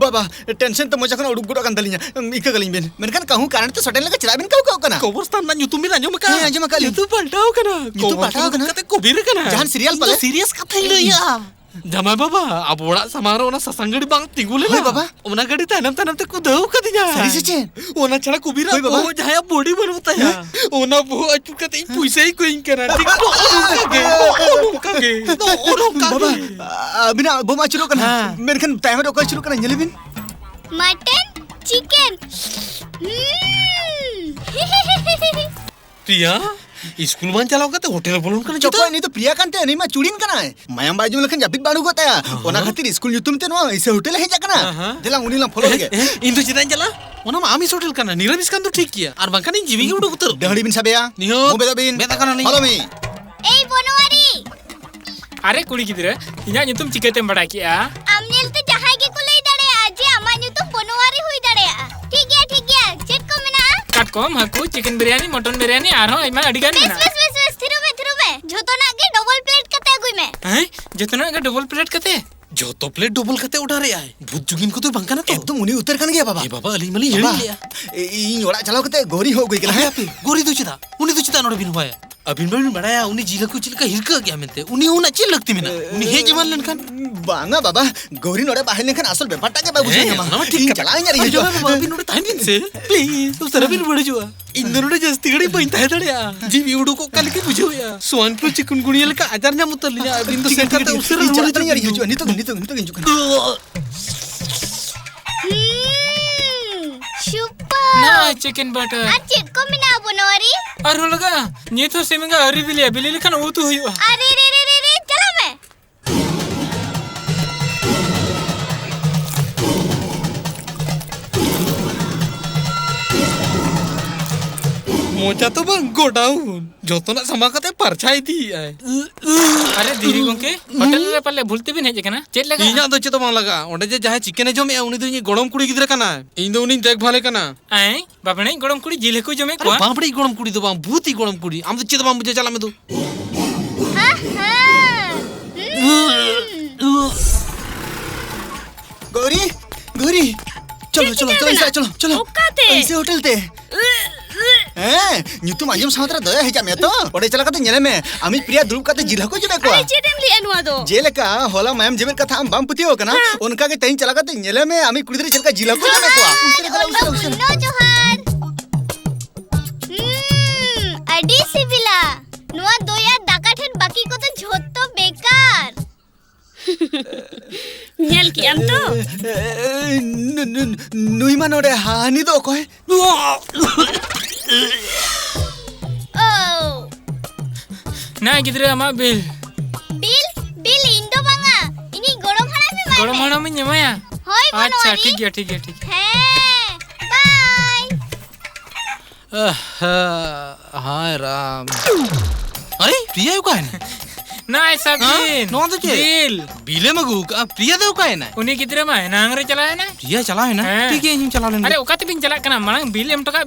बाबा टेंशन तो मजा कना उडुक गुडा कंदलिया इका गलिन बेन मेनकन कहूं कारण तो सटन लगा चला बेन कहू कना कबरस्तान ना यूट्यूब में आजो मका आजो मका यूट्यूब पलटाओ कना यूट्यूब पलटाओ कना कते कुबीर कना जहान सीरियल पले सीरियस कथा लइया जमाय बाबा अब ओड़ा समारो ओना ससंगड़ी बांग तिगुले होय बाबा ओना गड़ी तनम तनम ते कुदव कदिया सरी से चेन ओना छड़ा कुबीरा हो जहाया बॉडी बनवता है ओना बो अचु कते पुइसे ही कोइन करा ठीक तो बाबा बिना बोमा चुरो कना मेनकन टाइम रो चुरो कना जलेबिन मटन चिकन प्रिया स्कूल मान चलाओ कते होटल बोलून कने चोको नहीं तो प्रिया कांते नहीं मा चुड़ीन कना है मायाम बाजू लखन जापित बाडू गोता ओना खातिर स्कूल युतुम ते नो ऐसे होटल हे जाकना दिला उनी ला फॉलो लगे इंदु चिदान चला ओना मा आमिस होटल कना निरामिस कान तो ठीक किया और बंका नहीं जीवी उडो उतर डहड़ी बिन साबेया निहो बेदा बिन बेदा कना नहीं फॉलो मी ए बनवारी अरे कुड़ी गिदरे इना ᱧᱩᱛᱩᱢ चिकेते बड़ा किया आमनेल ते जहाय के को लई दड़े आजे आमा ᱧᱩᱛᱩᱢ बनवारी हुई दड़े ठीक है चेक को मेना काटकम हाकू चिकन बिरयानी मटन बिरयानी आरो आइमा अडिगान मेना बस थिरु में झोतोना के डबल प्लेट कते गुई में हैं जतना के डबल प्लेट कते जो तो प्लेट डबल कते उठा रे आए भूत जुगिन को तो बंका ना तो एकदम उनी उतर कन गया बाबा ए बाबा अली मली हेड़ी लिया इन ओड़ा चलाओ कते गोरी हो गई गला गोरी दुचिदा उनी दुचिदा नोड बिन होया अबिन बन बड़ाया उनी जिला को चिलका हिरका गया मेनते उनी होना चिल लगती मिना उनी हे जमान लनखान बांगा बाबा गौरी नोड़े बाहर लेखन असल बेपाटा के बाबू से ना ठीक चलाएं यार जो बाबा अबिन नोड़े ताइन दिन से प्लीज तो सरबिन बड़ जुआ इंदरोडे जस्ती गड़ी पइता है दड़या जीवी उडो को कल के बुझो या स्वाइन फ्लू चिकनगुनिया लका आजार ना मुतल लिया अबिन तो सेंटर ते उसरे चलता नहीं यार जो नहीं तो सुपर ना चिकन बटर अच्छे को मिना बनवारी और लगा ये तो सेमेगा अरी बिली लिखन वो तो हुई अरे रे चला मैं मोचा तो बंग गोडाउन जो तो ना समा कते परछाई थी अरे धीरे गोंके होटल रे पल्ले भूलते भी नहीं जकना चेत लगा इना दो तो बंग लगा ओंडे जे जहां चिकन जमे उनी दो गड़म कुड़ी गिदरा कना इन दो उनी देख भाले कना आई बाबणे गड़म कुड़ी जिले को जमे को बापड़ी गड़म कुड़ी दो बंग भूती गड़म कुड़ी हम तो चित बंग मुझे चला में दो गौरी चलो ऐसे होटल ते ᱧᱩᱛᱩᱢ ᱟᱸᱡᱚᱢ ᱥᱟᱶᱛᱮ ᱫᱚᱭᱟ ᱦᱮᱡᱟ ᱢᱮ ᱛᱚ ᱚᱰᱮ ᱪᱟᱞᱟ ᱠᱟᱛᱮ ᱧᱮᱞᱮ ᱢᱮ ᱟᱢᱤ ᱯᱨᱤᱭᱟ ᱫᱩᱲᱩᱵ ᱠᱟᱛᱮ ᱡᱤᱞ ᱦᱟᱹᱠᱩ ᱡᱚᱢᱮ ᱠᱚᱣᱟ अरे चेदेम लिया नुआ दो जेलेका होला मायम जेबेर कथा हम बाम पुतियो कना उनका के तई चला कतेᱧᱮᱞᱮ ᱢᱮ आमी कुड़ी दरे चलका जिल हाकु जमे कोआ नो जोहार अडी सिबिला नुआ दोया दाका ठेन बाकी को तो झोत तो बेकार नुई मा नोडे हानि दो कोई ना गिद्रे अमा बिल बिल इंदो बांगा इनी गरम हड़ा में मार गरम हड़ा में ᱧᱮᱢᱟᱭᱟ होय अच्छा ठीक है बाय हाय राम अरे प्रिया यू काहे ना ऐसा बिल नो तो बिल बिले मगु का प्रिया दे काहे ना उनी गिद्रे मा नांग रे चलाए ना प्रिया चलाए ना ठीक है इन चला लेन अरे ओकाते बिन चला कना मांग बिल एम टका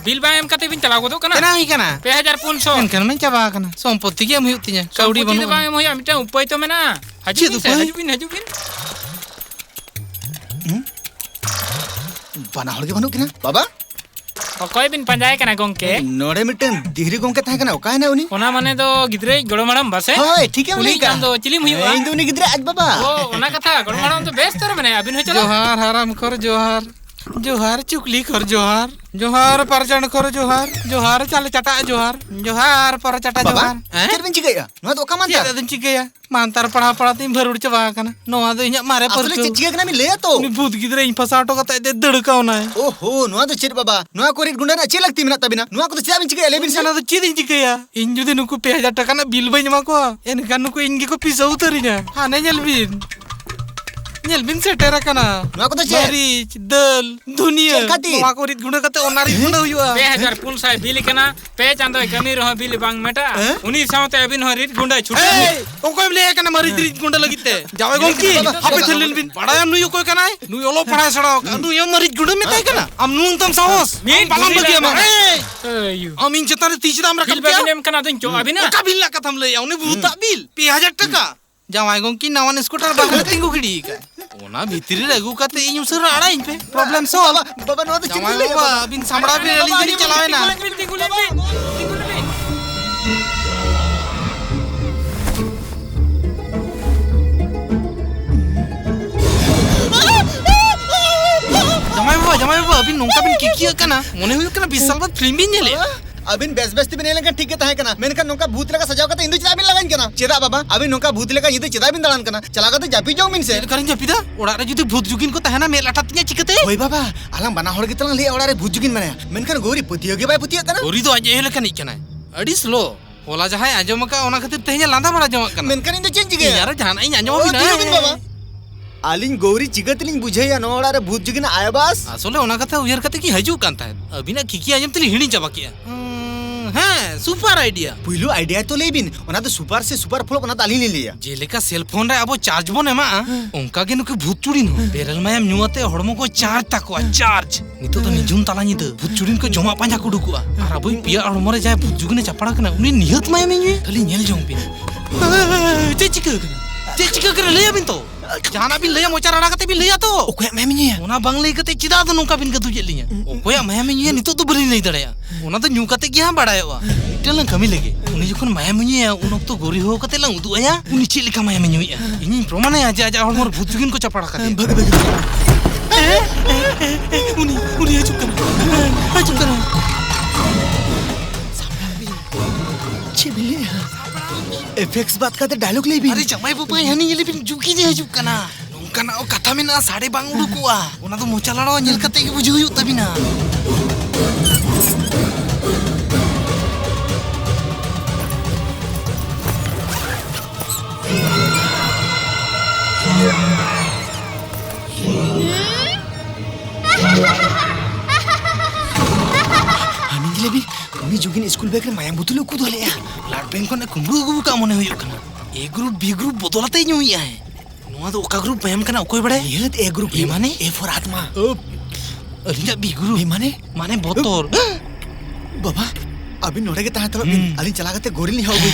बिल बा एम कते बिन चला गोदो कना ना ही कना 2500 एनकन में चाबा कना संपत्ति के हम हुई तिया काउडी बनु बा एम होया मिटा उपाय तो मेना हजू बिन बना हड़ के बनु किना बाबा कोई बिन पंजाय कना गोंके नोडे मिटन दिहरी गोंके ताहे कना ओका ना उनी ओना माने दो गिद्रे गड़ो मड़म बसे होय ठीक है उनी कान दो चिलिम हुईवा इन उनी गिद्रे आज बाबा ओ ओना कथा गड़ो मड़म तो बेस तर मने अबिन हो चलो जोहार हराम कर जोहार जोहार चुकली कर जोहार जोहार परचण कर जोहार जोहार चाले चटा जोहार जोहार पर चटा जोहार चेर बिन चिगया नो तो ओका मानता चेर दिन चिगया मानतार पढ़ा पढ़ा तीन भरुड़ चबा कना नोआ दो इnya मारे पर असले चिगया कना मी ले तो उनी भूत गिद्रे इन फसाटो कता दे दड़का होना है ओहो नो तो चेर बाबा नो को रिट गुंडा ना चे लगती मिना तबिना नो को तो चा बिन चिगया ले बिन सना तो चे दिन चिगया इन जुदी नुकु 2000 टका ना बिल बई मा को एन kan नुकु इंगी को पिसा उतरिnya हाने nyel bin setera kana नो को तो चे मरीच दल दुनिया नो को रिट गुंडा कते ओनारी गुंडा हुआ 2500 बिल कना पे चांदो कमी रहो बिल बांग मेटा उनी सावते अबिन हो रिट गुंडा छुटे ओ कोई ले कना मरीच रिट गुंडा लगिते जावे गोंकी हापे थलिन बिन बड़ा नुयो कोई कना नुयो ओलो पढ़ाय सड़ा नुयो मरीच गुंडा मेताय कना हम नुन तम साहस बालम बगिया मा हम इन चतारे तीज दाम रखल बिल बागिनेम कना दिन जो अबिना का बिल ला कथम ले उनी भूता बिल 2000 टका जावाय गोंकी नवन स्कूटर बाग तिंगु खड़ी का ओना भीतरी रगु कते इन उसर आड़ा इन पे प्रॉब्लम सॉल्व बाबा नो तो चिंता ले बाबा बिन सामड़ा भी रली जनी चलावे ना जमाय बाबा अभी नोंका बिन किकिया कना मोने हुई कना 20 साल बाद फिल्म भी नेले अबिन बेस बेस्ती बिन लेका ठीक है ताहे कना मेनका नोंका भूत लेका सजाव कते इंदु चिदा बिन लगाइन कना चेदा बाबा अबिन नोंका भूत लेका इंदु चिदा बिन दलान कना चला कते जापी जाऊ मिन से करिन जापीदा ओड़ा रे जुदी भूत जुगिन को ताहेना मेल अटातिया चिकते ओय बाबा आलम बना हड़ के तला ले ओड़ा रे भूत जुगिन माने मेनका गोरी पुतियो के बाय पुतिया कना गोरी तो आज ए लेका नहीं कना अडी स्लो ओला जहाय आजम का ओना खातिर तेहे लांदा बड़ा जमा कना मेनका इंदु चेंज गे यार जाना इ आजम बिना बाबा आलिन गौरी चिगतलिन बुझैया नोड़ा रे भूत जुगिन आया बस असले ओना कथा उयर कते की हजू कान ताहे अबिना किकी आजम तली हिणी जाबा किया हां सुपर आइडिया पुइलो आइडिया तो लेबिन ओना तो सुपर से सुपर फ्लो ओना ताली ले लिया जेलेका सेल फोन रे अबो चार्ज बन एमा ओंका के नुके भूत चुड़िन बेरल मायम नुआते हड़मो को चार्ज ताको चार्ज नितो तो निजुन ताला निद भूत चुड़िन को जमा पांजा को डुकुआ आर अबो पिया हड़मो रे जाय भूत जुगने चपड़ा कना उनी निहत मायम नी खाली नेल जों पिन चिका कर ले बिन तो जाना बिन ले मोचा राडा कते बिन ले तो ओकोया मैम नी ओना बांग ले कते चिदा तो नुका बिन गदु जेलिया ओकोया मैम नी नितो तो बरी ले दड़या ओना तो न्यू कते गिया बड़ायवा इटल कमी लगे उनी जखन मायम नी उन तो गोरी हो कते ला उदु आया उनी ची लेका मायम नी इनी प्रमाण है आज हड़मोर भूत जुगिन को चपड़ा कते भग उनी हजू कर एफएक्स बात करते डायलॉग ले भी अरे जमाई बाबा यानी ये लेबिन जुकी जे हजू कना नोंकना ओ कथा में ना साड़े बांग उडुकुआ ओना तो मोचा लड़ो नेल कते के बुझु हुई तबिना हानि लेबी उनी जुगिन स्कूल बैग रे माया बुतुलो कुदो ले ब्लड बैंक को कुंबरू गुबू का मने हुई कना ए ग्रुप बी ग्रुप बदलते नी हुई है नोआ तो ओका ग्रुप मैम कना कोई बड़े ये ए ग्रुप ए माने ए फॉर आत्मा अलिना बी ग्रुप ए माने बोतोर बाबा अभी नोड़े के ताहे तलो अलिन चला गते गोरिल नि हो गई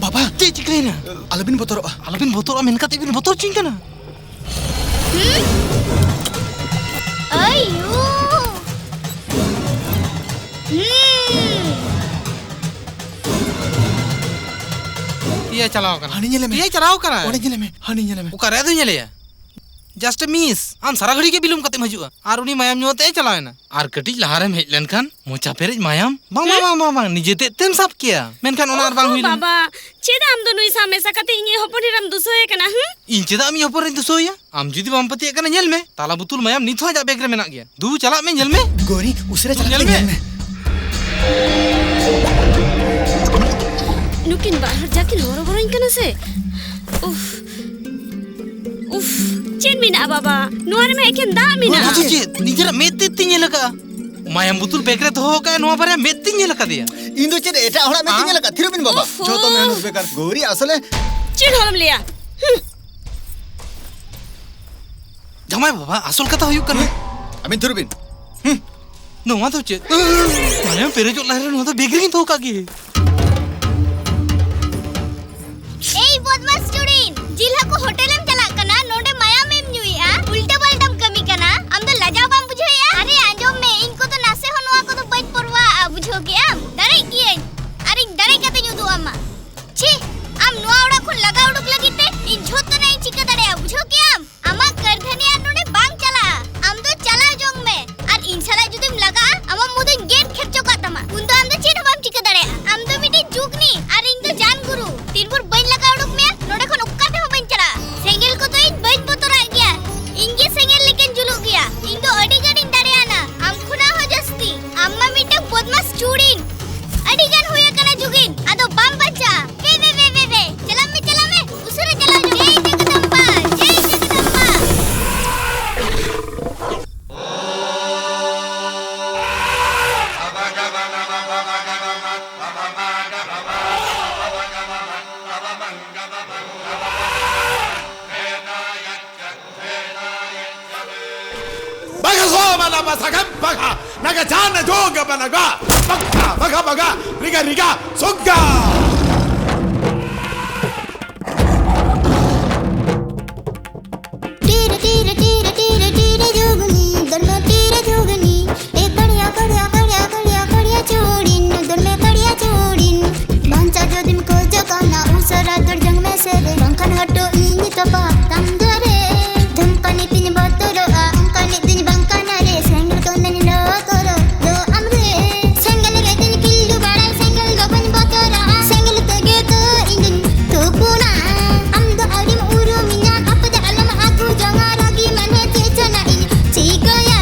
बाबा ते चिकलेना अलबिन बोतोर मेन कते बिन बोतोर चिंकना अयो ये चलाओ कना हनी नेले में ये चलाओ कना ओने नेले में हनी नेले में ओ करे दु नेले जस्ट मिस आम सारा घड़ी के बिलुम कते हजुआ आर उनी मायाम न्योते चलावेना आर कटी लहारेम हेज लेनखान मोचा पेरेज मायाम बांग निजेते तेम साब किया मेनखान ओना आर बांग हुई बाबा चेदा आम दो नुई सामेसा कते इnye हपन हिराम दुसोए कना इन चेदा आमी हपन रिन दुसोया आम जुदी बाम पति कना नेल में ताला बुतुल मायाम निथ हो जा बेग रे मेना गया दू चला में नेल में गोरी उसरे चला में नुकिन बाहर जाके लोरो बरोइन कना से उफ उफ चेन मिना बाबा नोर में एकेन दा मिना चे निजरा मेते तिnye लगा मायाम बुतुल बेग रे दो का नो बारे मेते तिnye लगा दिया इन दो चेद एटा हड़ा में तिnye लगा थिरुबिन बाबा जो तो मैं बेकार गोरी असले चेन हलम लिया जमाय बाबा असल कथा हुयु कना अमिन थिरुबिन नोवा तो चे मायाम पेरे जो लहरे नो तो बेग रे तो का गे ए बदमाश स्टूडेंट जिला को होटल में चला कना नोडे माया में न्यूया उल्टा पलटम कमी कना हम तो लजा बाम बुझोया अरे आजो में इनको तो नासे होनवा को तो बच परवा बुझो के आम डरे किए अरे डरे कते न्यू दो अम्मा छी आम नोआ ओडा को लगा उडुक लगिते इन झोत तो नहीं चिका दड़े बुझो के आम अमा करधनिया नोडे बांग चला आम तो चला जोंग में और इन साला जुदिम लगा अमा मुदे गेट खेचो का तमा उन तो आम तो चेन बाम चिका दड़े आम तो मिटी जुगनी और इन तो जान गुरु तीनपुर बइन लगा उडुक में नोडे खन उक्का हो बइन चला सेंगेल को तो इन बइन बतरा गया इंगे सेंगेल लेकिन जुलु गया इन तो अडी गडिन दड़ेयाना आम खुना हो जस्ती अम्मा मिटे बदमाश चूड़ीन अडी गन होया कना जुगिन आदो बाम बच्चा वे चला में उसरे चला जो जय Jagdamba Baga naga jana joga banaga baga riga sogga टीर जोगनी दरमे टीर जोगनी ए कड़िया चोड़िन दरमे कड़िया चोड़िन भांचा जो दिन को जगाना उसरा दर जंग में से रंकन हटो इनी तपा तम दरे धमकनी तिन बतरो अंकनी तिन बंकना रे सेंगल तो ननी लो करो लो अमरे सेंगल रे तिन किल्लू बड़ा सेंगल दो बन बतरा सेंगल तो गे तो इंदिन तो पुना हम दो अरिम उरु मिना अपद अलम आगु जंगा रागी मने चेचना इन चीगया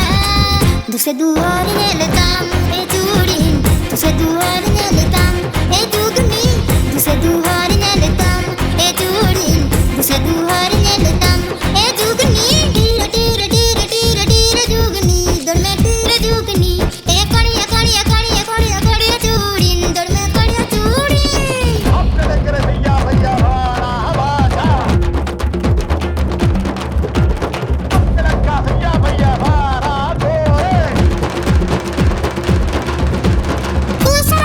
दुसे दुआर ने लताम ए चूड़िन दुसे दुआर ने लताम ए जुगनी दुसे दुआर ने लताम ए चूड़िन दुसे दुआर ने लताम ए जुगनी टीर जुगनी दर में टीर जुगनी ए कड़िया चूड़िन दर में कड़िया चूड़िन अपने करे भैया भाड़ा हवाजा अपने का भैया भाड़ा तोरे उसरा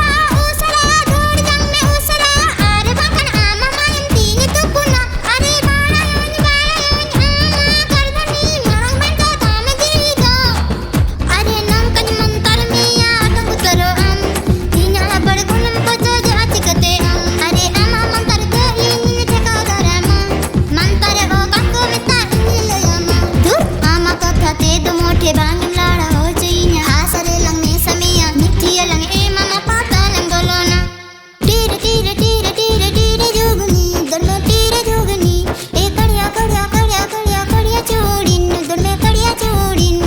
दौड़ जंग में उसरा अरे बकन आमा मायम तीन तो पुना अरे बाड़ा योन आमा करधनी मरंग बन का दाम दीगा अरे नंकन मंतर में या तुम करो हम तीना बड़ गुणम पचो जाच कते हम अरे आमा मंतर के इन ठेका दरम मंतर ओ बको मिता इन लयम तू आमा कथा ते दो मोठे बांग लाड़ा हो चईना आसरे लंग में समिया मिठिया लंग ए मामा पाता लंग दोलोना टीर जोगनी दर में टीर जोगनी ए कड़िया चोड़िन दर में कड़िया चोड़िन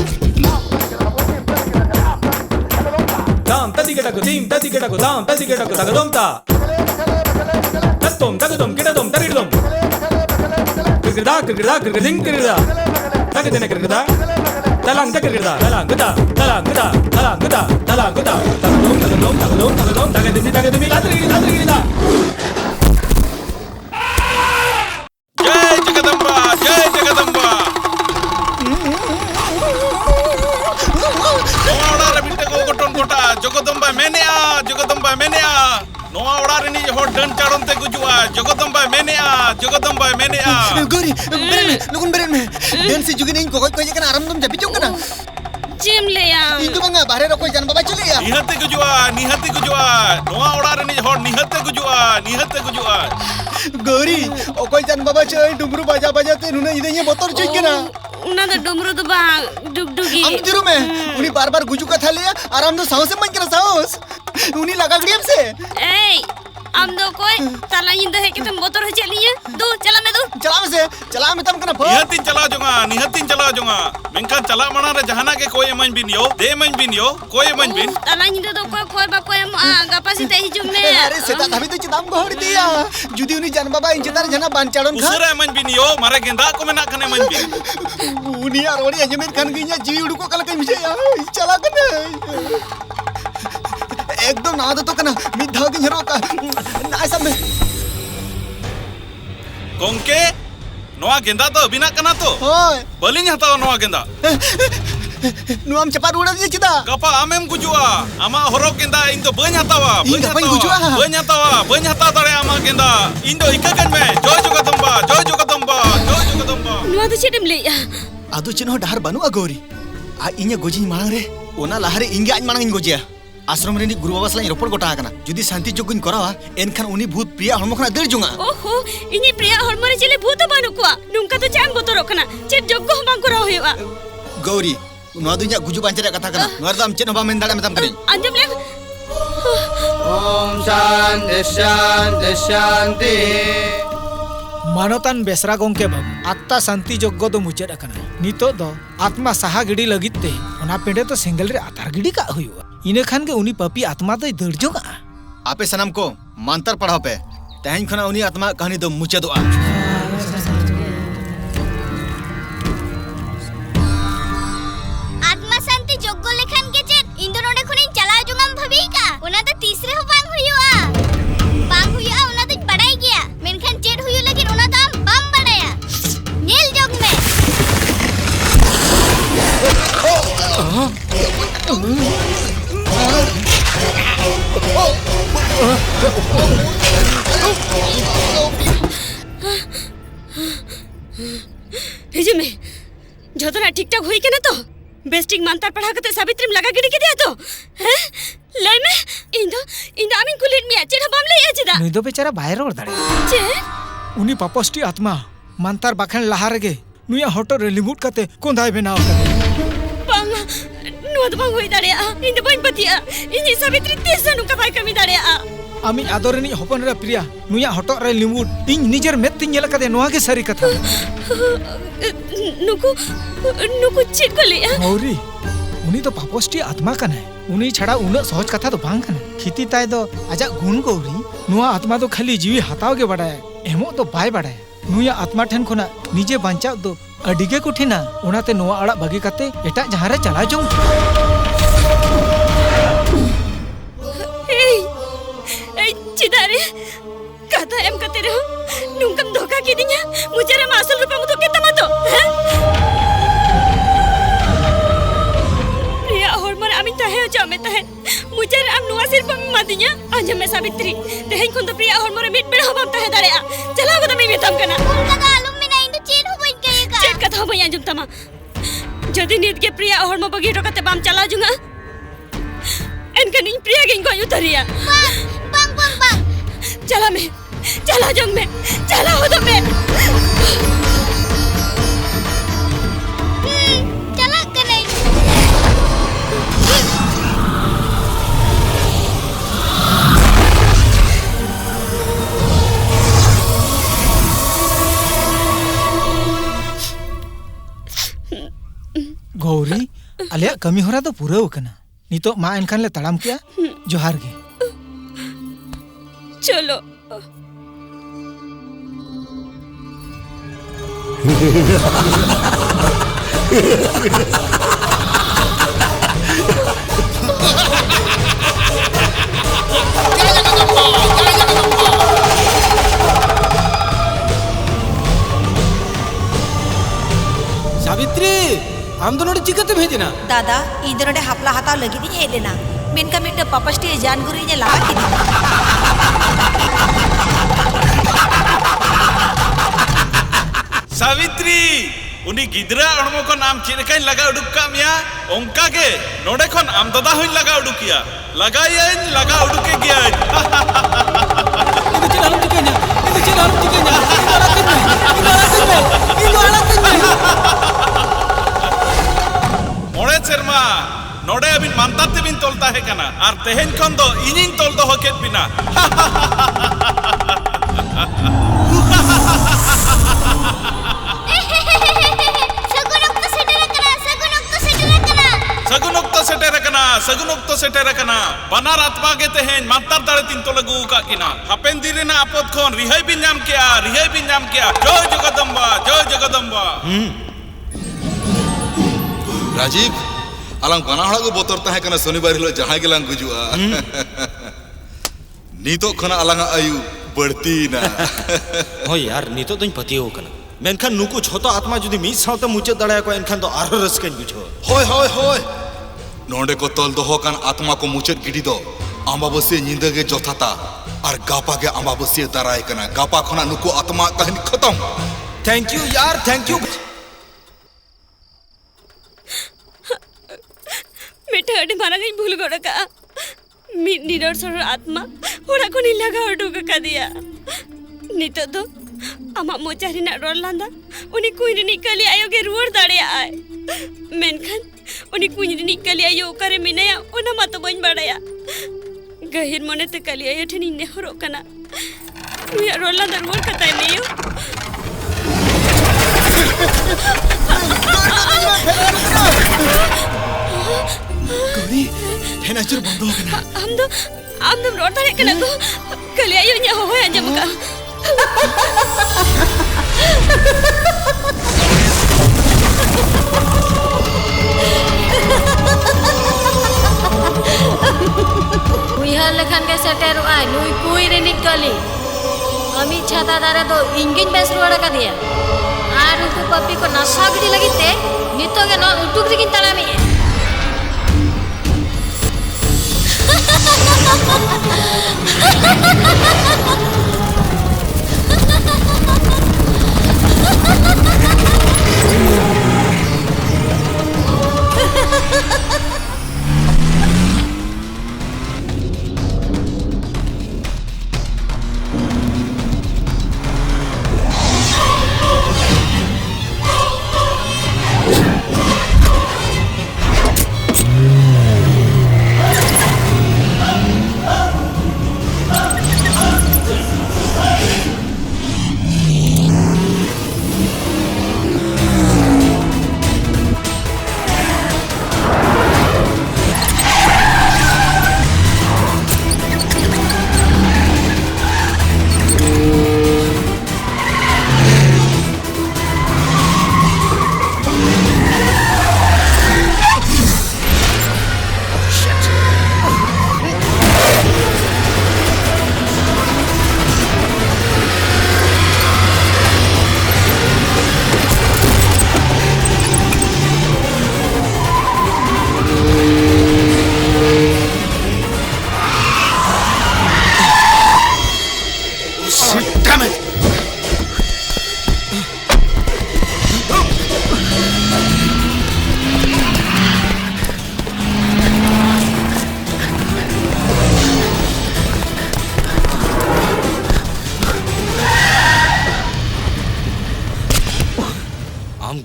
Dam tadi kita ku tim tadi kita ku dam tadi kita ku tagadom ta tagadom kita dom tari dom kirgida kirgiding kirgida tagadene kirgida talang kirgida talang gida tagadom tagadimi latri gida जय जगदम्बा नोआ ओड़ा रे बिटे को गोटन गोटा जगदम्बा मेनेआ नोआ ओड़ा रे नि हर डन चाड़न ते गुजुआ जगदम्बा मेनेआ गोरी बेरेन में देन से जुगिन इन कोई कना आराम दम जपि जो कना जिम लेया इन तो बंगा बाहरे रको जान बाबा चले या निहते गुजुआ नोआ ओड़ा रे नि हर निहते गुजुआ गौरी ओकोय जान बाबा चय डुमरू बाजा बाजाते नुने इदे बोतर चुई केना उना द डुमरू द बा डुगडुगी हम दिरु में उनी बार-बार गुजु कथा लिया आराम दो साहस मन केना साहस उनी लगा गड़ियम से ए आम दो कोई तला इन दे के तुम बोतर हो चलिए दो चला में चला में तम कना निहतिन चला जोंगा मेनखान चला मना रे जहाना के कोई मन बिन यो दे मन बिन यो कोई मन बिन तला इन दो कोई बा कोई गपा से तही जुम में अरे सेता धाबी तो चिदाम गोहड़ दिया जुदी उनी जान बाबा इन चिदार जना बान चाड़न खा उसरे मन बिन यो मारे गेंदा को मेना खने मन बिन उनी आरोड़ी अजमेर खान गिया जीवी उडुको कल के मिसे चला कने एकदम ना तो कना मिद धाव की झरो का ना सब में गोंके नोआ गेंदा तो अबिना कना तो होय बलिन हताव नोआ गेंदा नुआम चपार उड़ा दिए चिदा गपा आमेम गुजुआ आमा हरो गेंदा इन तो बन हतावा बन हता दरे आमा गेंदा इन तो इकाकन में जय जगदम्बा नुआ तो चेडम ले आदु चिन्ह डहर बानुआ गौरी आ इnya गोजी मांग रे ओना लहारे इंगे आज मांग इन गोजिया आश्रम रेनी गुरु बाबा सलाई रोपड़ गोटा आकना जुदी शांति जोगुन करावा एनखान उनी भूत प्रिया हरमो खना दर जुंगा ओहो इनी प्रिया हरमो रे चले भूत बानु कोआ नुंका तो चांग बोतरो कना चे जोग्गो बांग करा होयवा गौरी नुआ दुnya गुजु बांचरे कथा कना नुआ दम चेन बा मेन दाड़ा मेतम करी अंजम ले ओम शांति शांति शांति मानोतान बेसरा गोंके बाबू आत्मा शांति जोग्गो दो मुचाद अकना नितो दो आत्मा सहा गिडी लगित ते ओना पेंडे तो सिंगल रे आधार गिडी का हुआ इने खान के उनी पपी आत्मा तो दड़ जोगा आपे सनम को मानतर पढ़ाओ पे तहन खना उनी आत्मा कहानी दो मुचादोआ आत्मा शांति जोग्गो लेखन के चेत इन दोनों ने खुनी चला जुंगम भबी का ओना तो तीसरे हो बांग हुआ ओना तो बड़ाई गया मेनखान चेत हुयो लेकिन ओना तो बम बड़ाया नील जोग में भेजे में जोतना ठीक ठाक होई के ना तो बेस्टिंग मानतार पढ़ा के सावित्रीम लगा गिड़ी के दिया तो हैं लय में इंदो आमिन कुलिन मिया चेना बम ले आजिदा नुई दो बेचारा बाहर रोड दाड़े चे उनी पापोस्टी आत्मा मानतार बाखन लहा रेगे नुया होटो रे लिमुट कते कोंधाय बनाव करे बंग नुआ तो बंग होई दाड़े इंदो बन पतिया इनी सावित्री तेसनु का भाई कमी दाड़े आमी आदोरनी होपन रे प्रिया नुया होटो रे लिमुट इन निजर मेत तिन येला कदे नुआ के सरी कथा नुकु चेक को ले गौरी उनी तो पापोस्टी आत्मा कने उनी छड़ा उन सहज कथा तो बांग कने खिती ताय दो आजा गुण गौरी नुआ आत्मा तो खाली जीवी हताव के बडाय एमो तो बाय बडाय नुया आत्मा ठन खुना निजे बांचाव दो अडिगे कुठिना ओनाते नुआ अड़ा बगी कते एटा जहां रे चला जों ए चिदारे कथा एम कते रहो नुंकम धोखा की दिया मुझे रे मासल रुपया मुतो के तमा तो प्रिया हरमन आमी ताहे जामे ताहे मुझे रे आम नुआ सिर पर मदिया आज मैं सावित्री तेहन खुन तो प्रिया हरमन रे मिट बेड़ा हम ताहे दारे चला को तमी बेतम कना लगा आलम में नहीं तो चेन हो बन गएगा चेक कथा भई अंजुम तमा जदी नीत के प्रिया हरमन बगी टोकते बाम चला जुंगा एनका नी प्रिया गेन को युतरिया बम चला में चला जंग में चला हो तो में चला करे गौरी आलिया कमी होरा तो पूरा होकना नितो मा एनखान ले तड़ाम किया जोहार गे चलो सावित्री आम दोनों चिकते भेजना दादा इन दोनों हपला हाथा लगी दी हेलेना मेनका मिट पापस्टी जान गुरी ने लगा की सावित्री उनी गिदरा अणमो को नाम चिरकाई लगा उडुक का मिया ओंका के नोडे खन आम दादा हुई लगा उडुकिया लगाई लगा उडुके गया मोड़े सेरमा नोड़े अबिन मानतार तेबिन तोलता है कना और तेहेन खन दो इनिन तोल दो होकेट बिना सगुन सेटेर कना बनार आत्मा के तेहेन मानतार दाड़े तीन तो लगू का किना हापेन दिरेना आपद खन रिहाई बिन नाम किया जय जगदम्बा राजीव आलांग बनाहड़ा को बोतर तहे कना शनिवार हिलो जहां गेलांग गुजुआ नीतो खना आलांग आयु बढ़ती ना हो यार नीतो दोñ पतियो कना मेनखान नुकु छोतो आत्मा जुदी मी सावते मुचे दड़ाया को एनखान तो आरो रस्केन बुझो होय नोंडे को तोल दोहो कान आत्मा को मुचेद गिडी दो अमाबस्या निंदा के जोथाता और गापा के अमाबस्या दाराय कना गापा खना नुकु आत्मा कहानी खत्म थैंक यू यार थैंक यू मिठा अडी मारांगी भूल गोड़ा का मी निरोर सर आत्मा होड़ा को नीला का हटू का दिया नितो दो अमा मोचारी ना रोल लांदा उनी कुइनी निकली आयो के रुवर दाड़े आए मेनखान उनी कुइनी निकली आयो करे मिनया ओना मा तो बन बड़ाया गहिर मने ते कली आयो ठनी ने हरो कना उया रोल लांदा रुवर कताय मेयो गौरी हेना चुर बंद हो गना हम तो रोड तारे कना को कली आयो nya हो अंजम का उइहर लेखान के सेटेर आय नुई कुई रे निकली कमी छाता दारे तो इंगिन बेस रुआड़ का दिया आर उनको पप्पी को नशा गिड़ी लगिते नितो के न उटुक दिकिन तड़ामी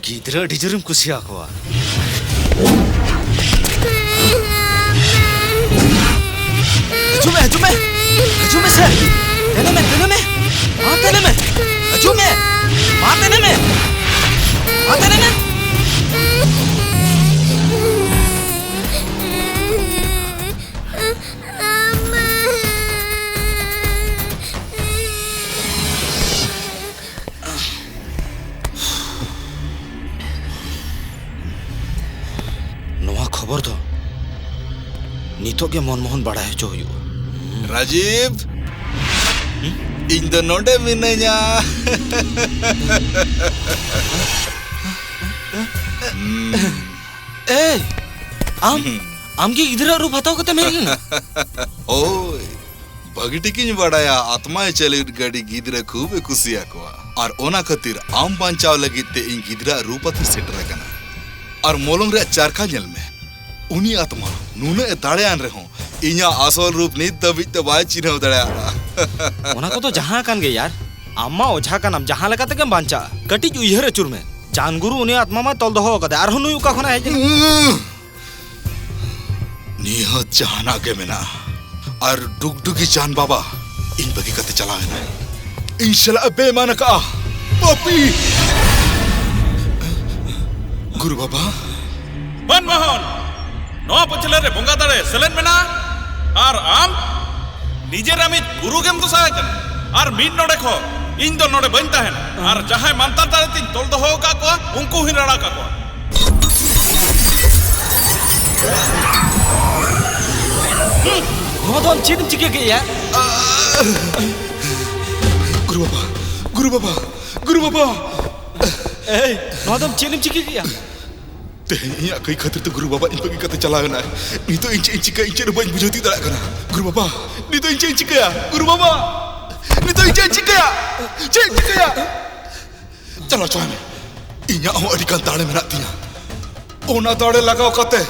गिद्रा डिजरम कुसिया कोआ अजुमे सर तेने में हाँ तेने में अजुमे हाँ तेने में खबर दो नितो के मनमोहन बड़ा है जो राजीव इन द नोडे मिनया ए आम की इधर रूप हटाओ कते मेरी ओए भगटिकिन बड़ाया आत्मा चले गाड़ी गिदरा खूब कुसिया को और ओना खातिर आम बांचाव लगी ते इन गिदरा रूप थी सेटर कना और मोलंग रे चारखा जल में उनी आत्मा नुने दाड़ेयान रे हो इन्या आसल रूप नित दबित बाय चिन्हव दाड़ेया ओना को तो जहां कान गे यार आमा ओझा कानाम जहां लेका तेगेम बांचा कटिज उयहर अचुर में चांद गुरु उनी आत्मा मा तोल दोहो कदे आर नुई उका खना हेज निहत जहाना के मेना और डुगडुगी चांद बाबा इन बगी कते चला है ना इंशाल्लाह बेमान का पपी गुरु बाबा मनमोहन नवा पचले रे बोंगा दाड़े सेलेन मेना और आम निजे रामित गुरु गेम तो साय कन और मीन नोडे खो इन दो नोडे बन ताहेन और जहां मानता दाड़े तीन तोल दो हो का को उनको ही रड़ा का को नोदम चिदम चिके के या गुरु बाबा गुरु बाबा गुरु बाबा ए नोदम चिदम चिके के या तेहिया कई खातिर तो गुरु बाबा इन बगी कते चला है ना नी तो इंच का इंच बन बुझती दड़ा कना गुरु बाबा नी तो इंच का गुरु बाबा नी तो इंच का चलो चलो इnya हो अडिकान ताड़े मेना तिया ओना ताड़े लगाओ कते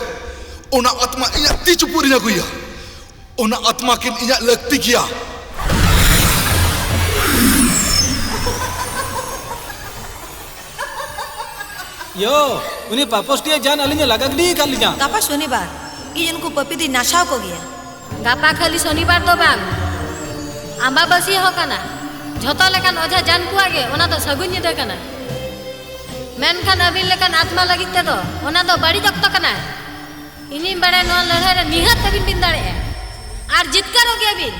ओना आत्मा इnya ती चुपुरिना गुया ओना आत्मा किन इnya लगती किया यो उन्हें पापोस्टिया जान अलिnya लगा गली कर लिया गापा शनिवार इन को पपी दी नाशाव को गया गापा खाली शनिवार तो बांग अम्बाबासी हो कना झोतो लेकान ओझा जान को आगे ओना तो सगुन निदे कना मेनखान अबिन लेकान आत्मा लगिते तो ओना तो बड़ी जक्त कना इनी बड़े नो लड़ाई रे निहत अबिन बिन दाड़े आर जितकर हो गया बिन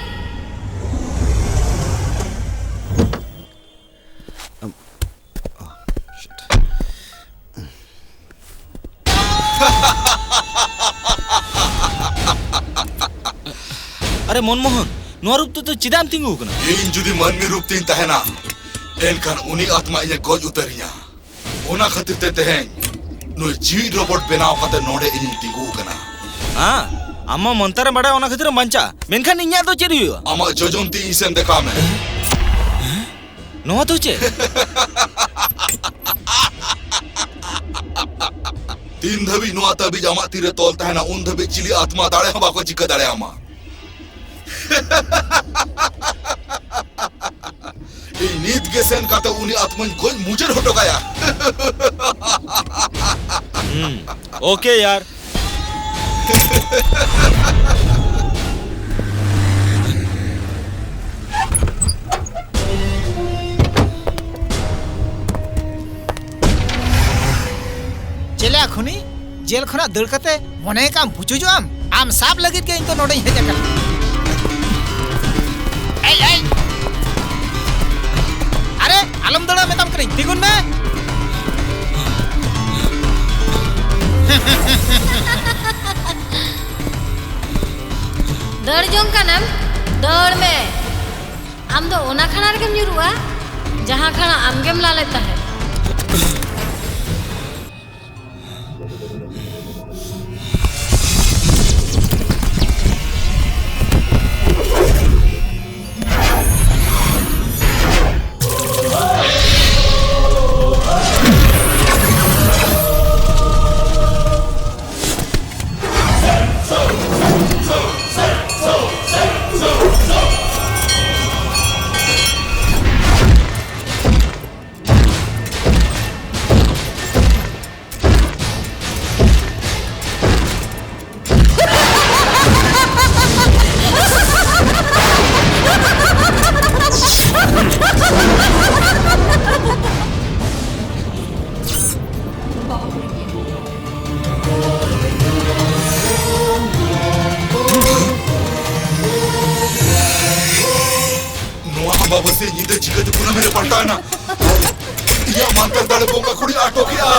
अरे मनमोहन नोआ रूप तो चिदाम तिंगु कना इन जुदी मन में रूप तीन तहना एनखान उनी आत्मा इने गोज उतरिया ओना खातिर ते तहन नो जी रोबोट बनाव कते नोडे इन तिंगु कना हां अम्मा मंतर बड़ा ओना खातिर मंचा मेनखान इन्या तो चेरी हुआ अमा जोजोम ती इसेम देखा में नोआ तो चे तीन धबी नो तभी जमा तीरे तोलता है ना उन धबी चिली आत्मा दाड़े हम बाको चिक्का दाड़े अमा ये नीत के सेन का तो उन्हीं आत्मन कोई मुझे होटो गया ओके यार चले खुनी जेल खना दड़ कते मने काम पूछो जो आम साफ लगित के इन तो नोडे हेज कर ए अरे आलम दड़ा में तम करी तिगुन में दड़ जों कनम दड़ में आम दो ओना खाना रे गेम जुरुआ जहां खाना आम गेम ला लेता है बसे नींद जिगत पुना मेरे पड़ता है ना या मानता दाड़े बोका कुड़ी आटो किया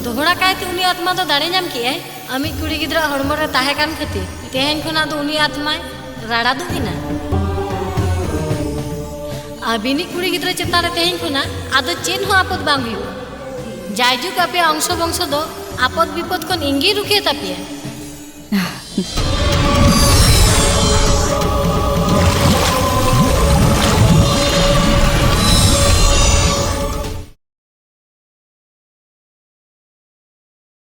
दोहरा कायते उनी आत्मा तो दाड़े नाम किया आमी कुड़ी गिद्रा हड़मो रे ताहे कान खातिर तेहन खुना दो उनी आत्मा राड़ा दो किना अबिनी कुड़ी गिद्रा चेतान रे तेहन खुना आदो चेन हो आपद बांग हुई जायजुक आपे अंश वंश दो आपद विपद कोन इंगी रुके तापिया